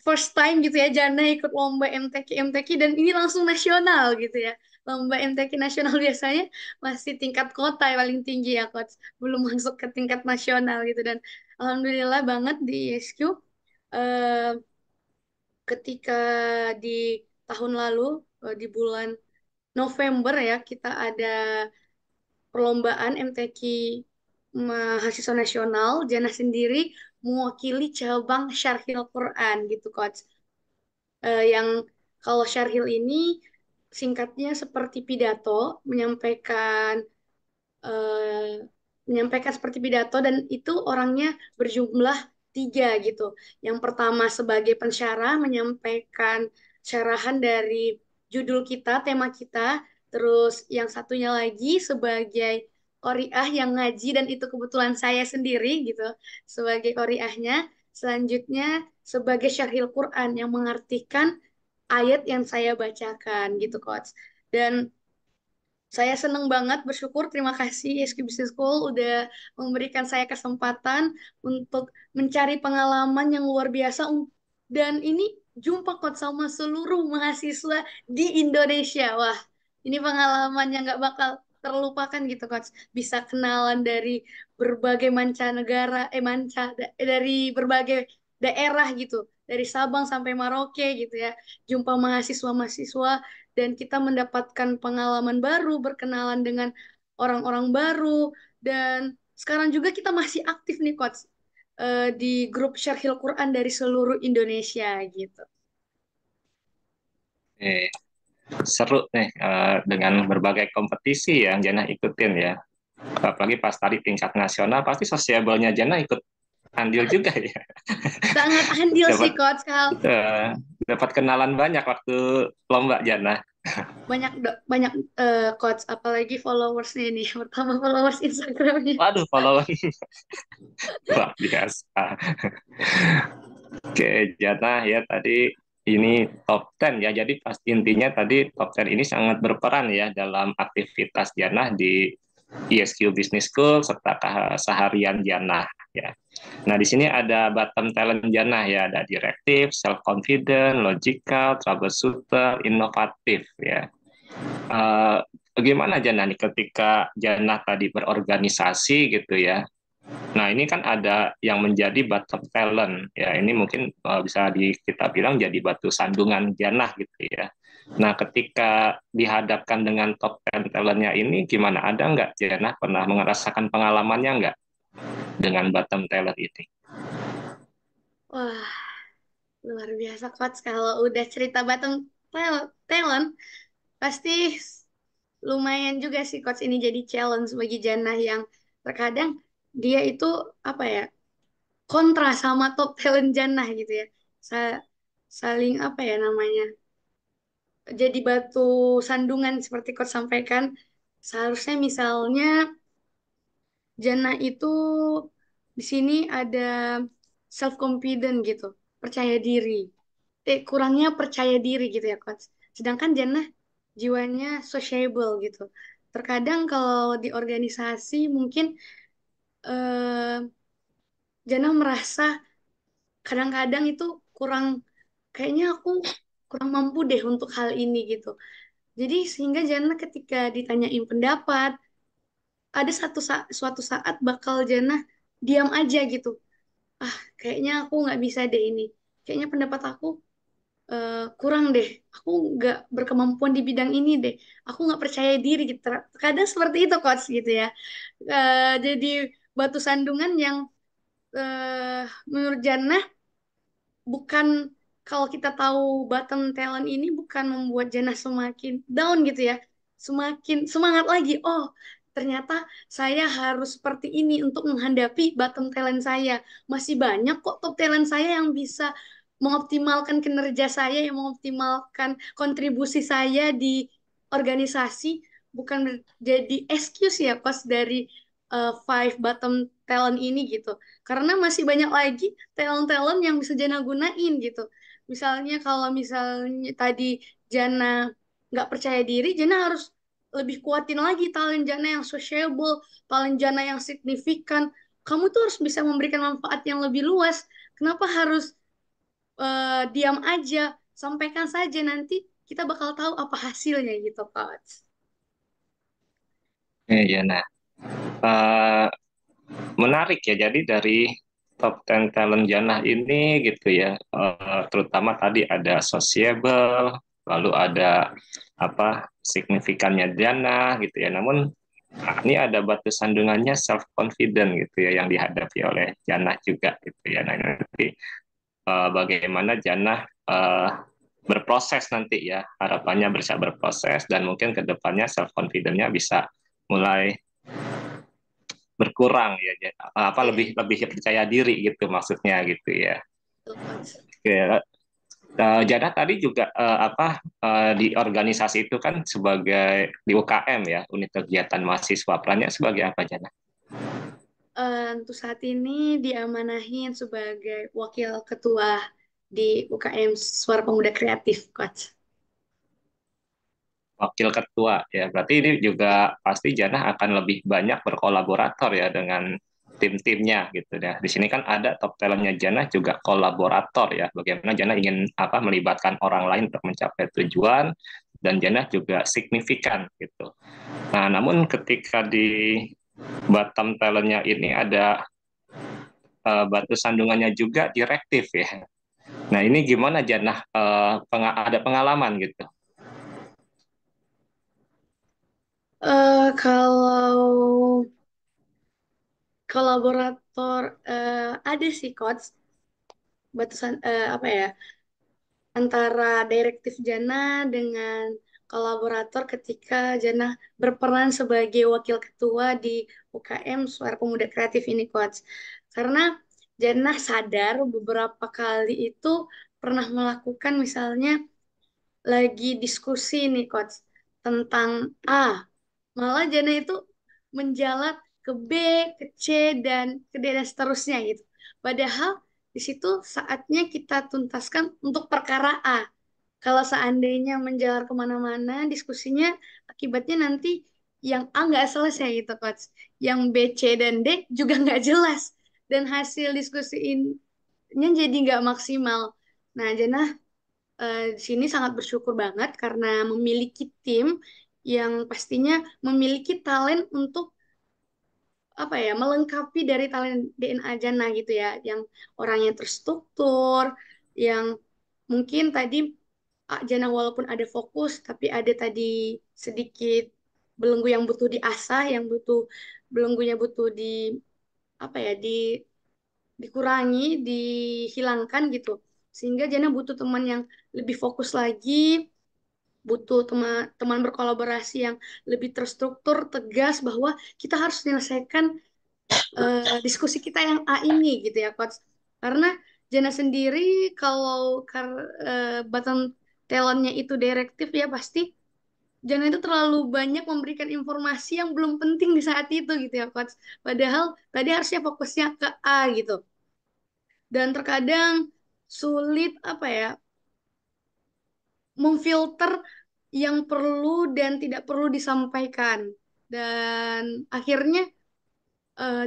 first time gitu ya, Jana ikut lomba MTQ dan ini langsung nasional gitu ya. Lomba MTQ nasional biasanya masih tingkat kota yang paling tinggi ya, Coach. Belum masuk ke tingkat nasional gitu. Dan alhamdulillah banget di ISQ. eh, Ketika di tahun lalu, di bulan November ya, kita ada perlombaan MTQ mahasiswa nasional. Jana sendiri mewakili cabang Syarhil Quran gitu coach. Yang kalau Syarhil ini singkatnya seperti pidato, eh, menyampaikan seperti pidato dan itu orangnya berjumlah tiga gitu. Yang pertama sebagai pensyarah menyampaikan syarahan dari judul kita, tema kita. Terus yang satunya lagi sebagai qoriah yang ngaji dan itu kebetulan saya sendiri gitu sebagai qoriahnya. Selanjutnya sebagai syarhil Quran yang mengartikan ayat yang saya bacakan gitu coach. Dan saya senang banget, bersyukur, terima kasih SQ Business School udah memberikan saya kesempatan untuk mencari pengalaman yang luar biasa dan ini jumpa kok sama seluruh mahasiswa di Indonesia. Wah, ini pengalaman yang nggak bakal terlupakan gitu, Coach. Bisa kenalan dari berbagai mancanegara, dari berbagai daerah gitu, dari Sabang sampai Merauke gitu ya. Jumpa mahasiswa-mahasiswa dan kita mendapatkan pengalaman baru, berkenalan dengan orang-orang baru, dan sekarang juga kita masih aktif nih Coach di grup Syarhil Quran dari seluruh Indonesia gitu. Seru nih dengan berbagai kompetisi yang Jana ikutin ya. Apalagi pas tadi tingkat nasional, pasti sosiabelnya Jana ikut andil juga ya. Sangat andil sih Coach Kal. Dapat kenalan banyak waktu lomba Jana. Banyak Coach, apalagi followersnya ini. Pertama followers Instagramnya. Waduh, followers. Luar biasa. Oke, Jana ya tadi ini top 10 ya. Jadi pas intinya tadi top 10 ini sangat berperan ya dalam aktivitas Jana di ISQ Business School serta seharian Jana ya. Nah, di sini ada bottom talent Jana ya, ada direktif, self confident, logical, troubleshooter, inovatif ya. Bagaimana Jana nih ketika Jana tadi berorganisasi gitu ya. Nah, ini kan ada yang menjadi bottom talent ya. Ini mungkin bisa kita bilang jadi batu sandungan Jana gitu ya. Nah, ketika dihadapkan dengan top 10 talentnya ini, gimana? Ada nggak Jana pernah merasakan pengalamannya nggak dengan bottom talent ini? Wah, luar biasa Coach. Kalau udah cerita bottom talent, pasti lumayan juga sih Coach ini jadi challenge bagi Jannah yang terkadang dia itu apa ya kontra sama top talent Jannah gitu ya. Saling apa ya namanya jadi batu sandungan seperti Coach sampaikan. Seharusnya misalnya Jannah itu di sini ada self confident gitu, percaya diri. Kurangnya percaya diri gitu ya Coach. Sedangkan Jannah jiwanya sociable gitu. Terkadang kalau di organisasi mungkin eh, Jana merasa kadang-kadang itu kayaknya aku kurang mampu deh untuk hal ini gitu. Jadi sehingga Jana ketika ditanyain pendapat, ada suatu saat bakal Jana diam aja gitu. Ah, kayaknya aku nggak bisa deh ini. Kayaknya pendapat aku kurang deh. Aku nggak berkemampuan di bidang ini deh. Aku nggak percaya diri gitu. Kadang seperti itu coach gitu ya. Jadi batu sandungan yang menurut Jana bukan, kalau kita tahu bottom talent ini bukan membuat Jana semakin down gitu ya, semakin semangat lagi. Oh, ternyata saya harus seperti ini untuk menghadapi bottom talent saya. Masih banyak kok top talent saya yang bisa mengoptimalkan kinerja saya, yang mengoptimalkan kontribusi saya di organisasi, bukan jadi excuse ya pas dari five bottom talent ini gitu. Karena masih banyak lagi talent-talent yang bisa Jana gunain gitu. Misalnya kalau misalnya tadi Jana nggak percaya diri, Jana harus lebih kuatin lagi talent Jana yang sociable, talent Jana yang signifikan. Kamu tuh harus bisa memberikan manfaat yang lebih luas. Kenapa harus diam aja? Sampaikan saja, nanti kita bakal tahu apa hasilnya gitu, Coach. Ya, nah, eh, menarik ya. Jadi dari top 10 talent Janah ini gitu ya, terutama tadi ada sociable, lalu ada apa signifikannya Janah gitu ya. Namun ini ada batu sandungannya self confident gitu ya yang dihadapi oleh Janah juga gitu ya. Nah, nanti bagaimana Janah berproses nanti ya, harapannya bisa berproses dan mungkin kedepannya self confidentnya bisa mulai berkurang ya, apa Iya, lebih lebih percaya diri gitu maksudnya gitu ya. betul, Coach. Oke, Jana tadi juga di organisasi itu kan sebagai di UKM ya, unit kegiatan mahasiswa, perannya sebagai apa Jana? Untuk saat ini diamanahin sebagai wakil ketua di UKM Suara Pemuda Kreatif, Coach. Wakil ketua ya, berarti ini juga pasti Jana akan lebih banyak berkolaborator ya dengan tim-timnya gitu ya. Di sini kan ada top talentnya Jana juga kolaborator ya. Bagaimana Jana ingin melibatkan orang lain untuk mencapai tujuan dan Jana juga signifikan gitu. Nah, namun ketika di bottom talentnya ini ada batu sandungannya juga direktif ya. Nah, ini gimana Jana ada pengalaman gitu? Kalau kolaborator ada sih, Coach. Batasan apa ya, antara direktif Jana dengan kolaborator ketika Jana berperan sebagai wakil ketua di UKM Suara Pemuda Kreatif ini, Coach. Karena Jana sadar beberapa kali itu pernah melakukan, misalnya lagi diskusi nih, Coach, tentang A, malah Jana itu menjalat ke B, ke C, dan ke D, dan seterusnya gitu. Padahal di situ saatnya kita tuntaskan untuk perkara A. Kalau seandainya menjalar kemana-mana diskusinya, akibatnya nanti yang A nggak selesai gitu, Coach. Yang B, C, dan D juga nggak jelas. Dan hasil diskusinya jadi nggak maksimal. Nah, Jana di sini sangat bersyukur banget karena memiliki tim yang pastinya memiliki talent untuk apa ya, melengkapi dari talent DNA Jana gitu ya, yang orangnya terstruktur, yang mungkin tadi Jana walaupun ada fokus tapi ada tadi sedikit belenggu yang butuh diasah, yang butuh belenggunya butuh di apa ya, dikurangi, dihilangkan gitu. Sehingga Jana butuh teman yang lebih fokus lagi, butuh teman berkolaborasi yang lebih terstruktur, tegas bahwa kita harus menyelesaikan diskusi kita yang A ini gitu ya, Coach. Karena Jana sendiri kalau button talentnya itu direktif ya, pasti Jana itu terlalu banyak memberikan informasi yang belum penting di saat itu gitu ya, Coach. Padahal tadi harusnya fokusnya ke A gitu. Dan terkadang sulit apa ya, memfilter yang perlu dan tidak perlu disampaikan. Dan akhirnya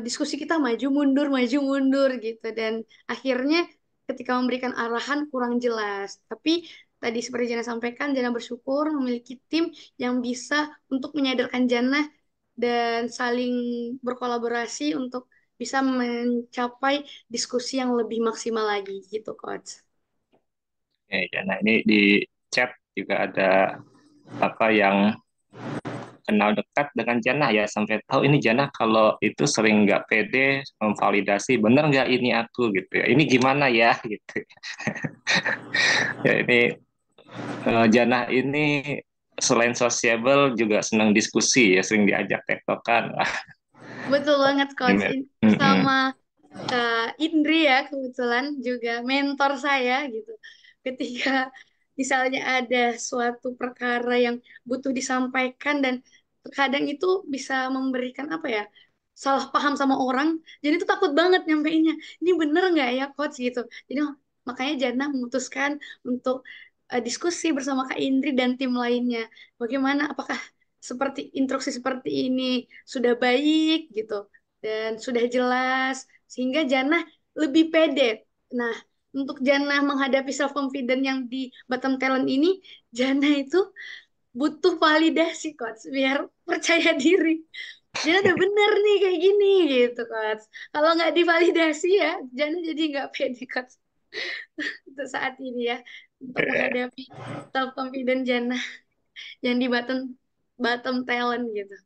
diskusi kita maju mundur gitu, dan akhirnya ketika memberikan arahan kurang jelas. Tapi tadi seperti Jana sampaikan, Jana bersyukur memiliki tim yang bisa untuk menyadarkan Jana dan saling berkolaborasi untuk bisa mencapai diskusi yang lebih maksimal lagi gitu, Coach. Nah ini di chat juga ada apa yang kenal dekat dengan Jannah ya, sampai tahu ini Jannah kalau itu sering nggak pede memvalidasi bener nggak ini aku gitu ya, ini gimana ya gitu. Ya ini Jannah ini selain sociable juga senang diskusi ya, sering diajak tektokan. Betul banget, Coach. Mm-mm. Sama Kak Indri ya, kebetulan juga mentor saya gitu. Ketika misalnya ada suatu perkara yang butuh disampaikan dan terkadang itu bisa memberikan apa ya, salah paham sama orang, jadi itu takut banget nyampeinnya. Ini bener nggak ya, Coach gitu. Jadi makanya Jana memutuskan untuk diskusi bersama Kak Indri dan tim lainnya. Bagaimana, apakah seperti instruksi seperti ini sudah baik gitu dan sudah jelas sehingga Jannah lebih pede. Nah, untuk Jannah menghadapi self confident yang di bottom talent ini, Jannah itu butuh validasi, Coach, biar percaya diri. Jannah udah bener nih kayak gini gitu, Coach. Kalau nggak divalidasi ya, Jannah jadi nggak pede, Coach. Untuk saat ini ya, untuk menghadapi self confident Jannah yang di bottom bottom talent gitu.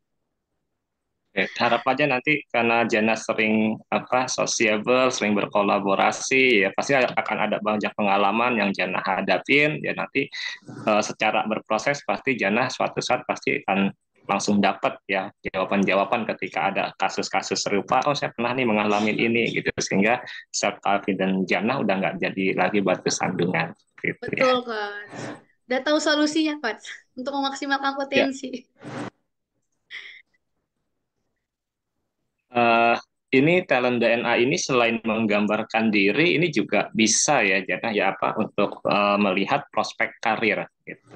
Harap aja nanti karena Jana sering apa sociable, sering berkolaborasi, ya pasti akan ada banyak pengalaman yang Jana hadapin. Ya nanti secara berproses pasti Jana suatu saat pasti akan langsung dapat ya jawaban-jawaban ketika ada kasus-kasus serupa. Oh saya pernah nih mengalami ini gitu, sehingga self confidence Jana udah nggak jadi lagi batu sandungan gitu ya. Betul, Coach. Udah tahu solusinya, Coach, untuk memaksimalkan Ya, potensi. eh, ini talent DNA ini selain menggambarkan diri, ini juga bisa ya, Jana ya apa untuk melihat prospek karir gitu.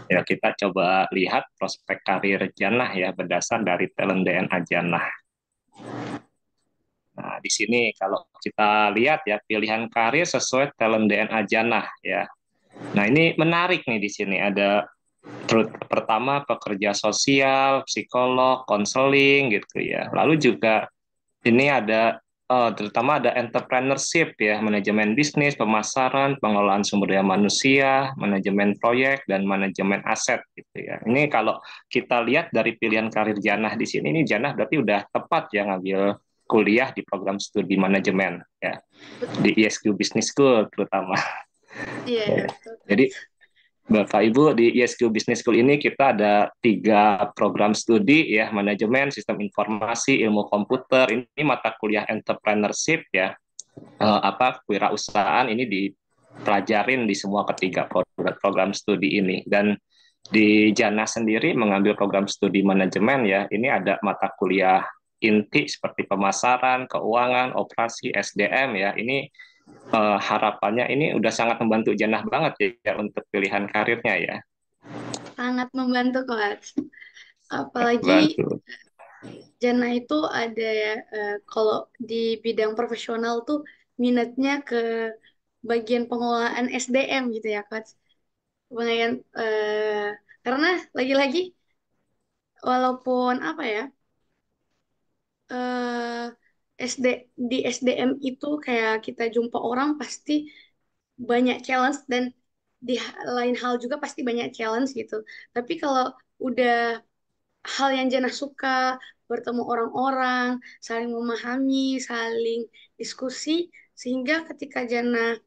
Ya kita coba lihat prospek karir Jannah ya berdasar dari talent DNA Jannah. Nah di sini kalau kita lihat ya pilihan karir sesuai talent DNA Jannah ya. Nah ini menarik nih, di sini ada pertama pekerja sosial, psikolog, konseling gitu ya. Lalu juga ini ada terutama ada entrepreneurship ya, manajemen bisnis, pemasaran, pengelolaan sumber daya manusia, manajemen proyek, dan manajemen aset gitu ya. Ini kalau kita lihat dari pilihan karir Janah di sini, ini Janah berarti udah tepat ya ngambil kuliah di program studi manajemen ya, di ISQ Business School terutama. Iya, betul, Jadi Coach. Bapak Ibu, di ISQ Business School ini kita ada 3 program studi ya, manajemen, sistem informasi, ilmu komputer. Ini mata kuliah entrepreneurship ya, kewirausahaan ini dipelajarin di semua ketiga program studi ini. Dan di Jana sendiri mengambil program studi manajemen ya, ini ada mata kuliah inti seperti pemasaran, keuangan, operasi, SDM ya. Ini harapannya ini udah sangat membantu Janah banget ya untuk pilihan karirnya ya. Sangat membantu, Coach. Apalagi Bantu. Jana itu ada ya, kalau di bidang profesional tuh minatnya ke bagian pengelolaan SDM gitu ya, Coach. Bagian, karena lagi-lagi walaupun apa ya, eh SD di SDM itu kayak kita jumpa orang pasti banyak challenge dan di lain hal juga pasti banyak challenge gitu. Tapi kalau udah hal yang Jana suka, bertemu orang-orang, saling memahami, saling diskusi, sehingga ketika Jana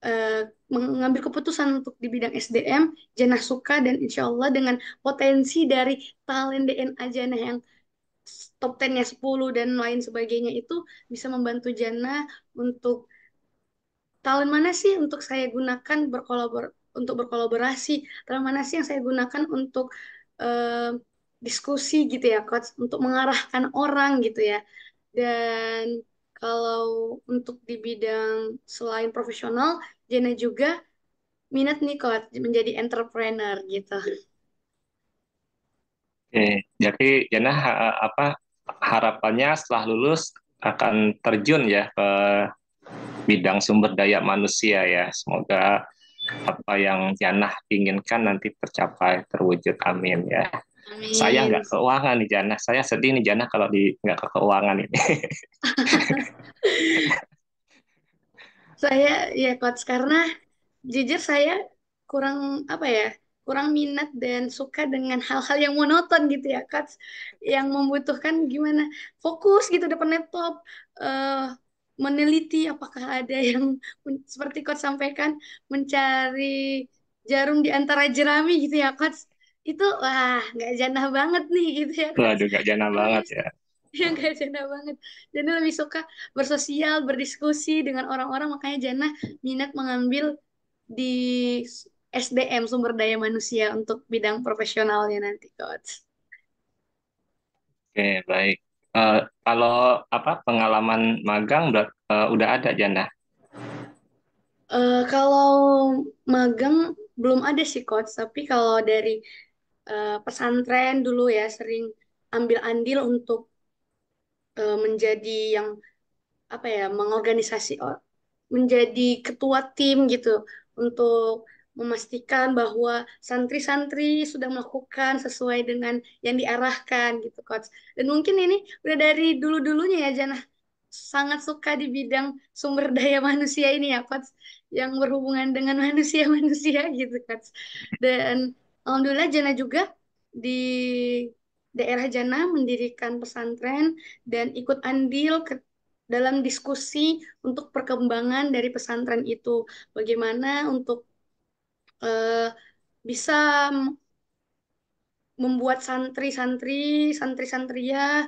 eh, mengambil keputusan untuk di bidang SDM, Jana suka dan insya Allah dengan potensi dari talent DNA Jana yang top 10-nya 10 dan lain sebagainya itu bisa membantu Jana untuk talent mana sih untuk saya gunakan untuk berkolaborasi, talent mana sih yang saya gunakan untuk eh, diskusi gitu ya, Coach, untuk mengarahkan orang gitu ya. Dan kalau untuk di bidang selain profesional, Jana juga minat nih, Coach, menjadi entrepreneur gitu. Oke, jadi Janah apa harapannya setelah lulus akan terjun ya ke bidang sumber daya manusia ya. Semoga apa yang Janah inginkan nanti tercapai, terwujud. Amin ya. Saya Amin. nggak keuangan nih Janah. Saya sedih nih Janah kalau nggak ke keuangan ini. Saya ya coach karena jujur saya kurang apa ya, kurang minat dan suka dengan hal-hal yang monoton gitu ya coach, yang membutuhkan gimana fokus gitu depan laptop, eh meneliti apakah ada yang seperti coach sampaikan, mencari jarum di antara jerami gitu ya coach. Itu wah nggak janah banget nih gitu ya coach. Waduh, nggak Janah Itu banget lebih ya. yang gak Jana banget. Jana lebih suka bersosial, berdiskusi dengan orang-orang, makanya Jana minat mengambil di SDM, sumber daya manusia untuk bidang profesionalnya nanti, Coach. Oke, baik. Kalau apa pengalaman magang udah ada Janah? Kalau magang belum ada sih, Coach, tapi kalau dari pesantren dulu ya sering ambil andil untuk menjadi yang apa ya mengorganisasi menjadi ketua tim gitu untuk memastikan bahwa santri-santri sudah melakukan sesuai dengan yang diarahkan gitu coach. Dan mungkin ini udah dari dulu-dulunya ya Jana sangat suka di bidang sumber daya manusia ini ya coach yang berhubungan dengan manusia-manusia gitu coach. Dan alhamdulillah Jana juga di daerah Jana mendirikan pesantren dan ikut andil dalam diskusi untuk perkembangan dari pesantren itu. Bagaimana untuk eh, bisa membuat santri-santriya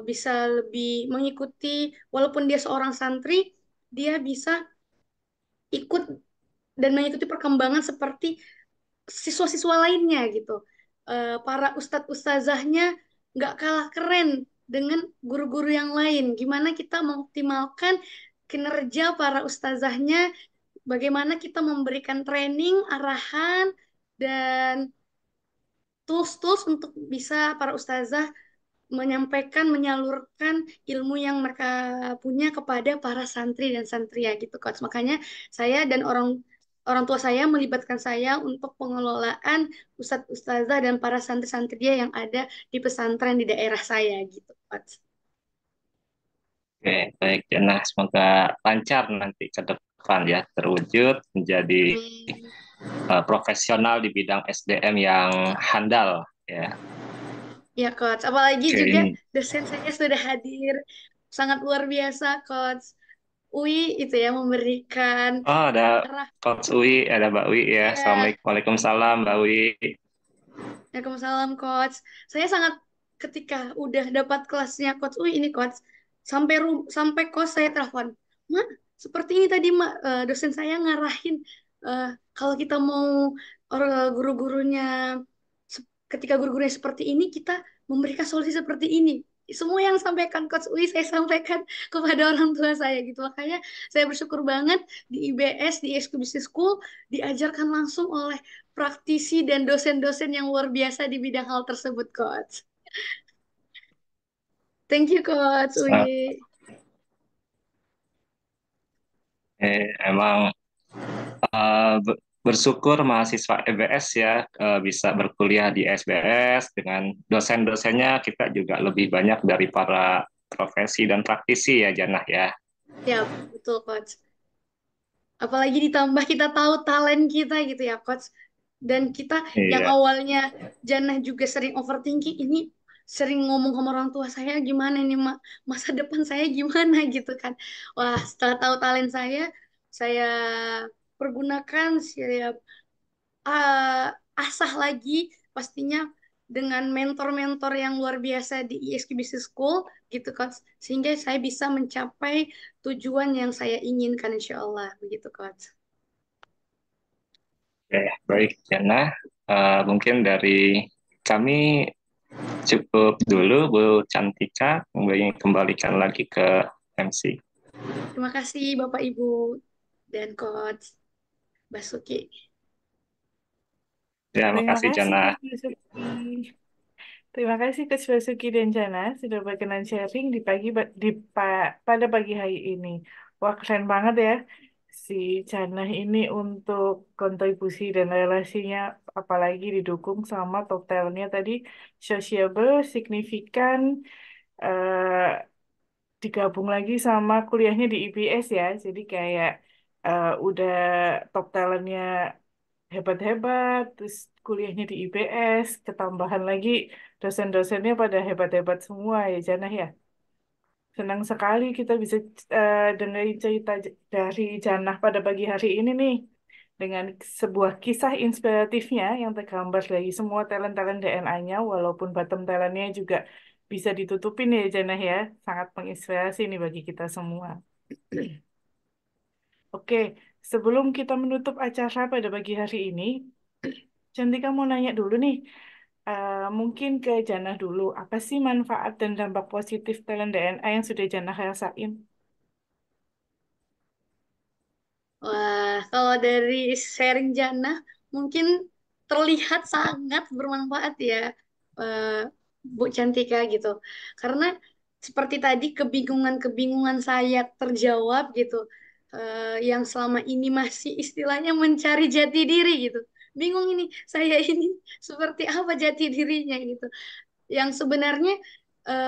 bisa lebih mengikuti, walaupun dia seorang santri, dia bisa ikut dan mengikuti perkembangan seperti siswa-siswa lainnya gitu. Para ustadz-ustazahnya nggak kalah keren dengan guru-guru yang lain. Gimana kita mengoptimalkan kinerja para ustazahnya, bagaimana kita memberikan training, arahan, dan tools-tools untuk bisa para ustazah menyampaikan, menyalurkan ilmu yang mereka punya kepada para santri dan santria gitu, Coach. Makanya saya dan orang orang tua saya melibatkan saya untuk pengelolaan ustadz ustazah dan para santri-santria yang ada di pesantren di daerah saya gitu, Coach. Oke, baik Janah. Semoga lancar nanti ke depan ya, terwujud menjadi Amin. profesional di bidang SDM yang handal ya. Ya, Coach. Apalagi Oke, juga ini dosen saya sudah hadir. Sangat luar biasa, Coach. Ui itu ya memberikan ada arah. Coach Uwi, ada Mbak Uwi ya. Ya, Assalamualaikum, Waalaikumsalam Mbak Uwi. Waalaikumsalam Coach. Saya sangat ketika udah dapat kelasnya Coach Ui ini Coach, sampai kos saya telepon. Ma, seperti ini tadi Ma, dosen saya ngarahin kalau kita mau guru-gurunya ketika guru-gurunya seperti ini kita memberikan solusi seperti ini. Semua yang sampaikan Coach Ui saya sampaikan kepada orang tua saya gitu. Makanya saya bersyukur banget di IBS, di ESQ Business School diajarkan langsung oleh praktisi dan dosen-dosen yang luar biasa di bidang hal tersebut, Coach. Thank you, Coach Ui. Emang bersyukur mahasiswa EBS ya bisa berkuliah di SBS dengan dosen-dosennya kita juga lebih banyak dari para profesi dan praktisi ya Janah ya. Ya, betul, Coach. Apalagi ditambah kita tahu talent kita gitu ya, Coach. Dan kita yang Iya. awalnya Jannah juga sering overthinking, ini sering ngomong sama orang tua saya gimana ini masa depan saya gimana gitu kan. Wah, setelah tahu talent saya pergunakan, saya uh, asah lagi pastinya dengan mentor-mentor yang luar biasa di ISQ Business School gitu Coach sehingga saya bisa mencapai tujuan yang saya inginkan insya Allah begitu Coach. Oke, baik Janah. Mungkin dari kami cukup dulu Bu Cantika, kembali kembalikan lagi ke MC. Terima kasih Bapak Ibu dan Coach Basuki. Ya, Terima makasih kasih, Janah. Coach Basuki. Terima kasih Coach Basuki dan Jana sudah berkenan sharing pada pagi hari ini. Wah, keren banget ya si Jana ini untuk kontribusi dan relasinya, apalagi didukung sama top talentnya tadi, sociable, signifikan, eh, digabung lagi sama kuliahnya di IPS ya. Jadi kayak udah top talentnya hebat-hebat, terus kuliahnya di IPS, ketambahan lagi dosen-dosennya pada hebat-hebat semua ya Jana ya. Senang sekali kita bisa dengerin cerita dari Janah pada pagi hari ini nih. Dengan sebuah kisah inspiratifnya yang tergambar dari semua talent-talent DNA-nya, walaupun bottom talent-nya juga bisa ditutupin ya Janah ya. Sangat menginspirasi nih bagi kita semua. Oke, sebelum kita menutup acara pada pagi hari ini, Cantika mau nanya dulu nih, mungkin ke Janah dulu, apa sih manfaat dan dampak positif talent DNA yang sudah Janah rasain? Wah, kalau dari sharing Jana, mungkin terlihat sangat bermanfaat ya, eh, Bu Cantika gitu. Karena seperti tadi kebingungan-kebingungan saya terjawab gitu, yang selama ini masih istilahnya mencari jati diri gitu. Bingung ini, saya ini seperti apa jati dirinya gitu. Yang sebenarnya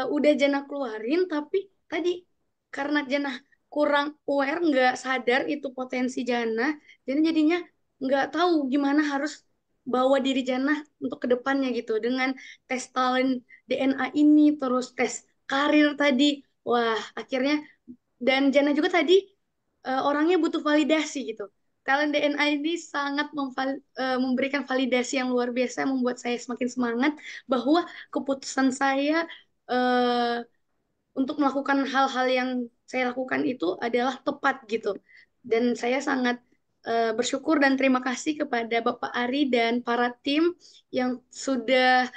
udah Jana keluarin, tapi tadi karena Jana kurang aware, nggak sadar itu potensi Jana, jadi jadinya nggak tahu gimana harus bawa diri Jana untuk kedepannya gitu dengan tes talent DNA ini, terus tes karir tadi. Wah, akhirnya dan Jana juga tadi orangnya butuh validasi gitu. Talent DNA ini sangat memberikan validasi yang luar biasa, membuat saya semakin semangat bahwa keputusan saya eh, untuk melakukan hal-hal yang saya lakukan itu adalah tepat gitu. Dan saya sangat bersyukur dan terima kasih kepada Bapak Ari dan para tim yang sudah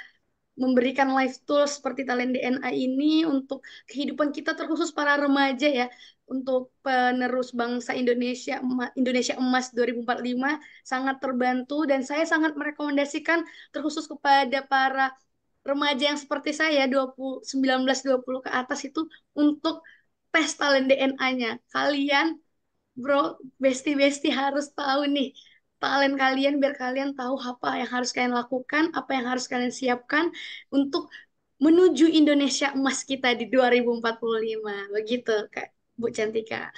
memberikan life tools seperti talent DNA ini untuk kehidupan kita terkhusus para remaja ya, untuk penerus bangsa Indonesia Indonesia Emas 2045 sangat terbantu, dan saya sangat merekomendasikan terkhusus kepada para remaja yang seperti saya 19-20 ke atas itu untuk tes talent DNA-nya. Kalian bro, besti-besti harus tahu nih talent kalian, biar kalian tahu apa yang harus kalian lakukan, apa yang harus kalian siapkan untuk menuju Indonesia emas kita di 2045. Begitu, Kak Bu Cantika.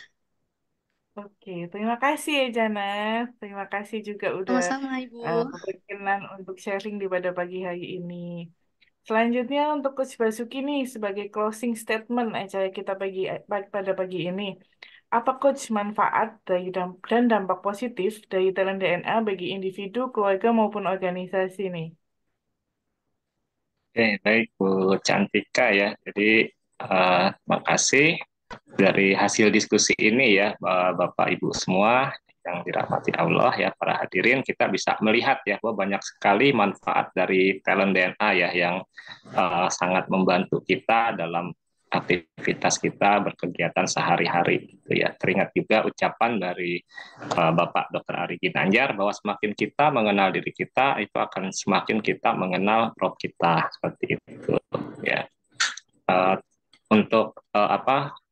Oke, terima kasih ya Jana. Terima kasih juga udah Sama-sama, Ibu. berkenan untuk sharing di pada pagi hari ini. Selanjutnya untuk Coach Basuki nih sebagai closing statement acara kita pada pagi ini. Apa Coach manfaat dan dampak positif dari talent DNA bagi individu, keluarga maupun organisasi nih? Oke, baik Bu Cantika ya. Jadi makasih dari hasil diskusi ini ya, Bapak Ibu semua yang dirahmati Allah ya, para hadirin, kita bisa melihat ya bahwa banyak sekali manfaat dari talent DNA ya yang sangat membantu kita dalam aktivitas kita berkegiatan sehari-hari gitu ya. Teringat juga ucapan dari Bapak Dr. Ari Ginanjar bahwa semakin kita mengenal diri kita, itu akan semakin kita mengenal Rob kita, seperti itu ya. Untuk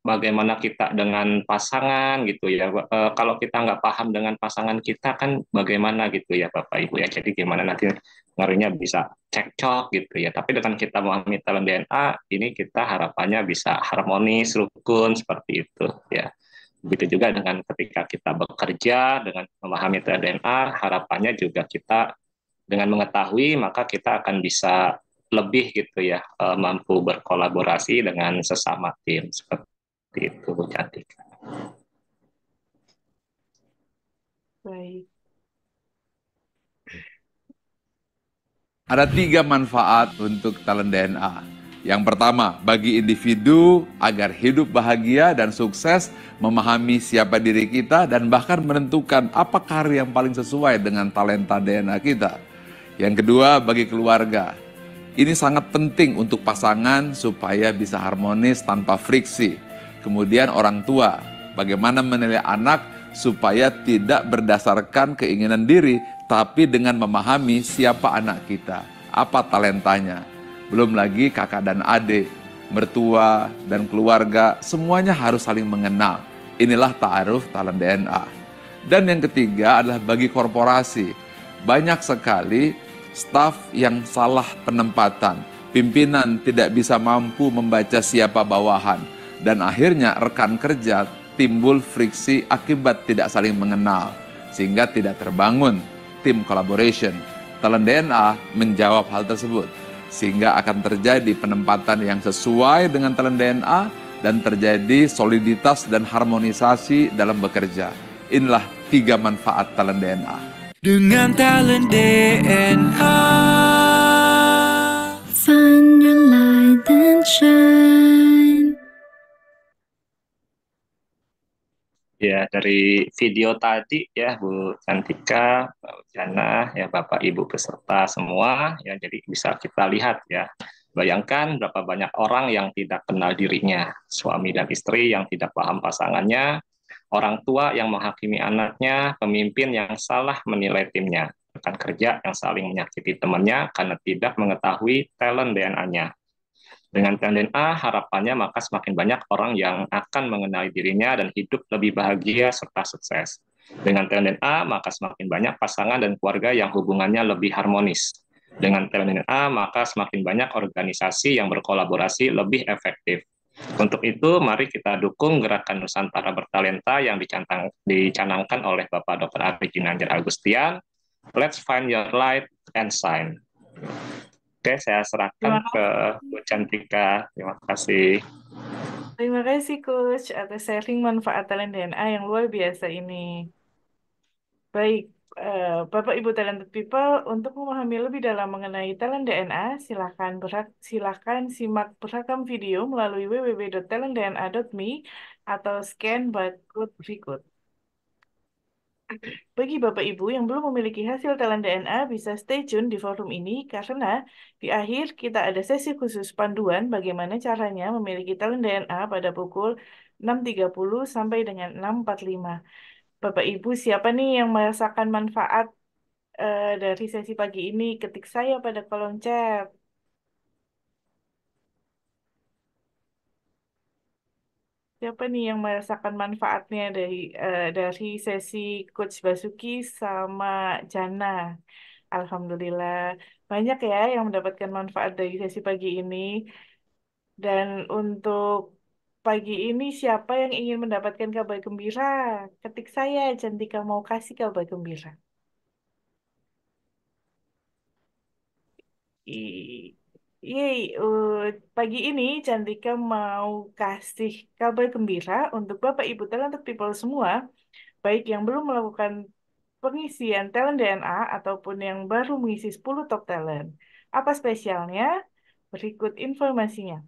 bagaimana kita dengan pasangan gitu ya. Kalau kita nggak paham dengan pasangan kita kan bagaimana gitu ya Bapak Ibu ya. Jadi gimana nanti ngaruhnya bisa cekcok gitu ya. Tapi dengan kita memahami talent DNA ini kita harapannya bisa harmonis, rukun seperti itu ya. Begitu juga dengan ketika kita bekerja dengan memahami talent DNA, harapannya juga kita dengan mengetahui maka kita akan bisa lebih gitu ya, mampu berkolaborasi dengan sesama tim seperti itu Bu Cantika. Baik. Ada 3 manfaat untuk talent DNA. Yang pertama, bagi individu agar hidup bahagia dan sukses, memahami siapa diri kita dan bahkan menentukan apa karir yang paling sesuai dengan talenta DNA kita. Yang kedua, bagi keluarga. Ini sangat penting untuk pasangan supaya bisa harmonis tanpa friksi. Kemudian orang tua, bagaimana menilai anak supaya tidak berdasarkan keinginan diri, tapi dengan memahami siapa anak kita, apa talentanya. Belum lagi kakak dan adik, mertua dan keluarga, semuanya harus saling mengenal. Inilah ta'aruf talent DNA. Dan yang ketiga adalah bagi korporasi. Banyak sekali staf yang salah penempatan. Pimpinan tidak bisa mampu membaca siapa bawahan. Dan akhirnya rekan kerja timbul friksi akibat tidak saling mengenal. Sehingga tidak terbangun tim collaboration. Talent DNA menjawab hal tersebut. Sehingga akan terjadi penempatan yang sesuai dengan talent DNA dan terjadi soliditas dan harmonisasi dalam bekerja. Inilah 3 manfaat talent DNA. Dengan talent DNA. Find your light and shine. Ya, dari video tadi ya Bu Cantika, Bu Jana, ya Bapak Ibu peserta semua, ya jadi bisa kita lihat ya. Bayangkan berapa banyak orang yang tidak kenal dirinya, suami dan istri yang tidak paham pasangannya, orang tua yang menghakimi anaknya, pemimpin yang salah menilai timnya, rekan kerja yang saling menyakiti temannya karena tidak mengetahui talent DNA-nya. Dengan talent DNA, harapannya maka semakin banyak orang yang akan mengenali dirinya dan hidup lebih bahagia serta sukses. Dengan talent DNA, maka semakin banyak pasangan dan keluarga yang hubungannya lebih harmonis. Dengan talent DNA, maka semakin banyak organisasi yang berkolaborasi lebih efektif. Untuk itu, mari kita dukung gerakan Nusantara Bertalenta yang dicanangkan oleh Bapak Dr. Ari Ginanjar Agustian. Let's find your light and shine. Oke, saya serahkan ke Bu Cantika. Terima kasih. Terima kasih Coach atas sharing manfaat talent DNA yang luar biasa ini. Baik, Bapak Ibu Talented People, untuk memahami lebih dalam mengenai talent DNA, silakan simak beragam video melalui www.talentdna.me atau scan barcode berikut. Bagi Bapak Ibu yang belum memiliki hasil talent DNA, bisa stay tune di forum ini karena di akhir kita ada sesi khusus panduan bagaimana caranya memiliki talent DNA pada pukul 6.30 sampai dengan 6.45. Bapak Ibu, siapa nih yang merasakan manfaat dari sesi pagi ini? Ketik saya pada kolom chat. Siapa nih yang merasakan manfaatnya dari sesi Coach Basuki sama Jana? Alhamdulillah, banyak ya yang mendapatkan manfaat dari sesi pagi ini. Dan untuk pagi ini, siapa yang ingin mendapatkan kabar gembira? Ketik saya, Cantika mau kasih kabar gembira. Yeay, pagi ini Cantika mau kasih kabar gembira untuk Bapak Ibu Talented People semua, baik yang belum melakukan pengisian talent DNA ataupun yang baru mengisi 10 top talent. Apa spesialnya? Berikut informasinya.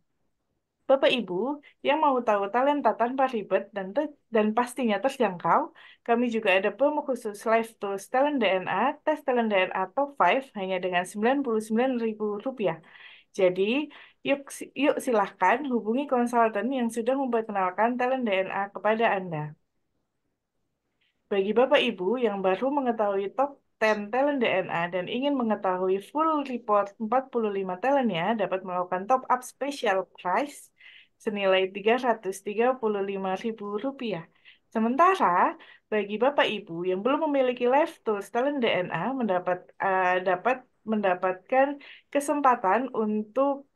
Bapak Ibu yang mau tahu talenta tanpa ribet dan pastinya terjangkau, kami juga ada promo khusus live tools talent DNA, tes talent DNA top 5 hanya dengan Rp99.000. Jadi, yuk silahkan hubungi konsultan yang sudah memperkenalkan talent DNA kepada Anda. Bagi Bapak Ibu yang baru mengetahui top 10 talent DNA dan ingin mengetahui full report 45 talentnya, dapat melakukan top up special price senilai Rp335.000. Sementara, bagi Bapak Ibu yang belum memiliki live tools talent DNA, dapat mendapatkan kesempatan untuk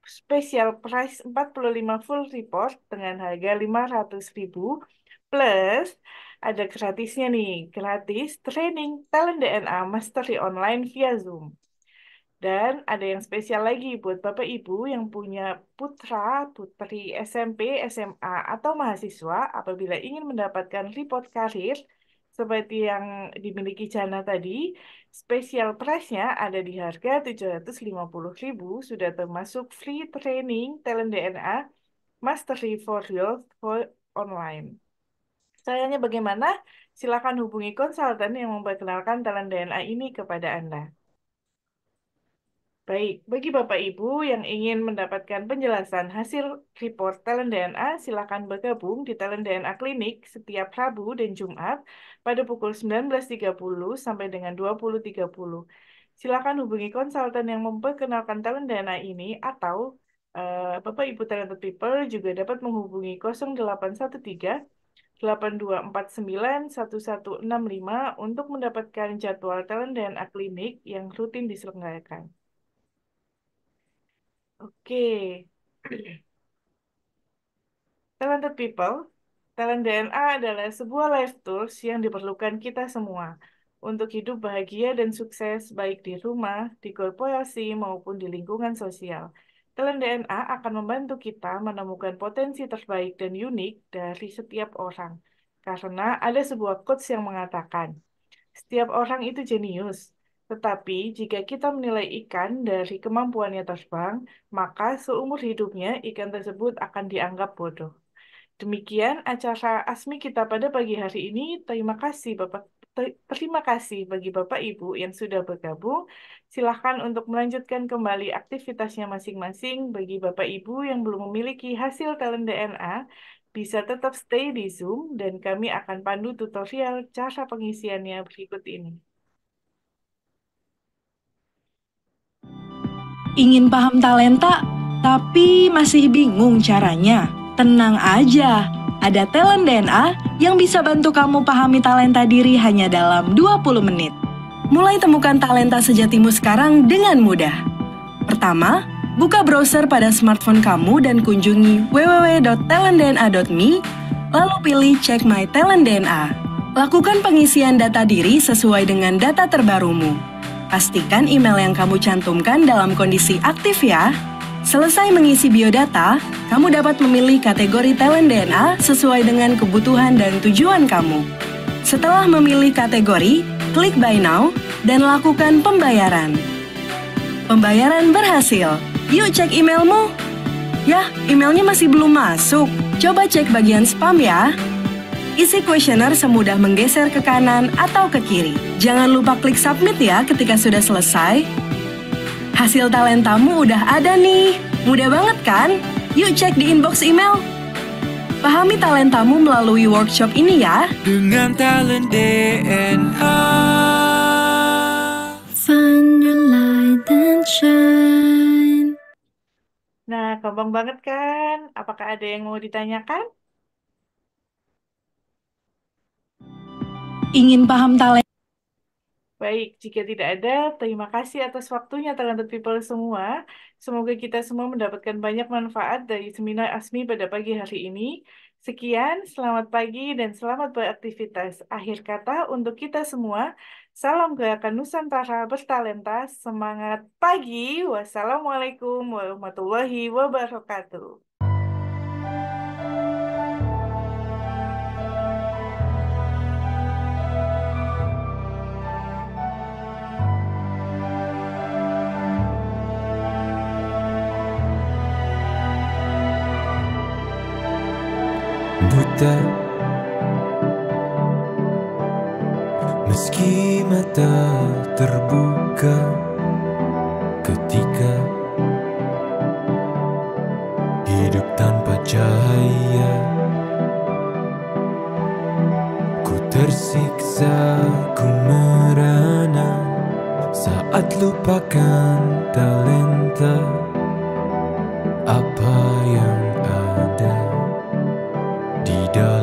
special price 45 full report dengan harga Rp500.000 plus ada gratisnya nih, gratis training talent DNA Mastery Online via Zoom. Dan ada yang spesial lagi buat Bapak Ibu yang punya putra, putri SMP, SMA, atau mahasiswa apabila ingin mendapatkan report karir seperti yang dimiliki Jana tadi, spesial price-nya ada di harga Rp750.000, sudah termasuk free training talent DNA Mastery for Real for Online. Caranya bagaimana? Silakan hubungi konsultan yang memperkenalkan talent DNA ini kepada Anda. Baik, bagi Bapak Ibu yang ingin mendapatkan penjelasan hasil report talent DNA, silakan bergabung di Talent DNA Klinik setiap Rabu dan Jumat pada pukul 19.30 sampai dengan 20.30. Silakan hubungi konsultan yang memperkenalkan talent DNA ini atau Bapak Ibu Talented People juga dapat menghubungi 0813 8249 1165 untuk mendapatkan jadwal talent DNA klinik yang rutin diselenggarakan. Oke. Talented People, talent DNA adalah sebuah life tools yang diperlukan kita semua untuk hidup bahagia dan sukses baik di rumah, di korporasi, maupun di lingkungan sosial. Talent DNA akan membantu kita menemukan potensi terbaik dan unik dari setiap orang. Karena ada sebuah quotes yang mengatakan, setiap orang itu jenius. Tetapi jika kita menilai ikan dari kemampuannya terbang, maka seumur hidupnya ikan tersebut akan dianggap bodoh. Demikian acara ASMI kita pada pagi hari ini. Terima kasih bagi Bapak Ibu yang sudah bergabung. Silahkan untuk melanjutkan kembali aktivitasnya masing-masing. Bagi Bapak Ibu yang belum memiliki hasil talent DNA, bisa tetap stay di Zoom dan kami akan pandu tutorial cara pengisiannya berikut ini. Ingin paham talenta, tapi masih bingung caranya? Tenang aja, ada Talent DNA yang bisa bantu kamu pahami talenta diri hanya dalam 20 menit. Mulai temukan talenta sejatimu sekarang dengan mudah. Pertama, buka browser pada smartphone kamu dan kunjungi www.talentdna.me, lalu pilih Check My Talent DNA. Lakukan pengisian data diri sesuai dengan data terbarumu. Pastikan email yang kamu cantumkan dalam kondisi aktif ya. Selesai mengisi biodata, kamu dapat memilih kategori talent DNA sesuai dengan kebutuhan dan tujuan kamu. Setelah memilih kategori, klik Buy Now dan lakukan pembayaran. Pembayaran berhasil. Yuk cek emailmu. Yah, emailnya masih belum masuk. Coba cek bagian spam ya. Isi kuesioner semudah menggeser ke kanan atau ke kiri. Jangan lupa klik submit ya ketika sudah selesai. Hasil talentamu udah ada nih. Mudah banget kan? Yuk cek di inbox email. Pahami talentamu melalui workshop ini ya. Dengan talent DNA. Find your light and shine. Nah, gampang banget kan? Apakah ada yang mau ditanyakan? Ingin paham talenta? Baik, jika tidak ada, terima kasih atas waktunya Talented People semua. Semoga kita semua mendapatkan banyak manfaat dari seminar ASMI pada pagi hari ini. Sekian, selamat pagi dan selamat beraktivitas. Akhir kata untuk kita semua, salam gerakan Nusantara bertalenta, semangat pagi. Wassalamualaikum warahmatullahi wabarakatuh. Buta, meski mata terbuka ketika hidup tanpa cahaya, ku tersiksa, ku merana saat lupakan talenta apa yang ada di dalam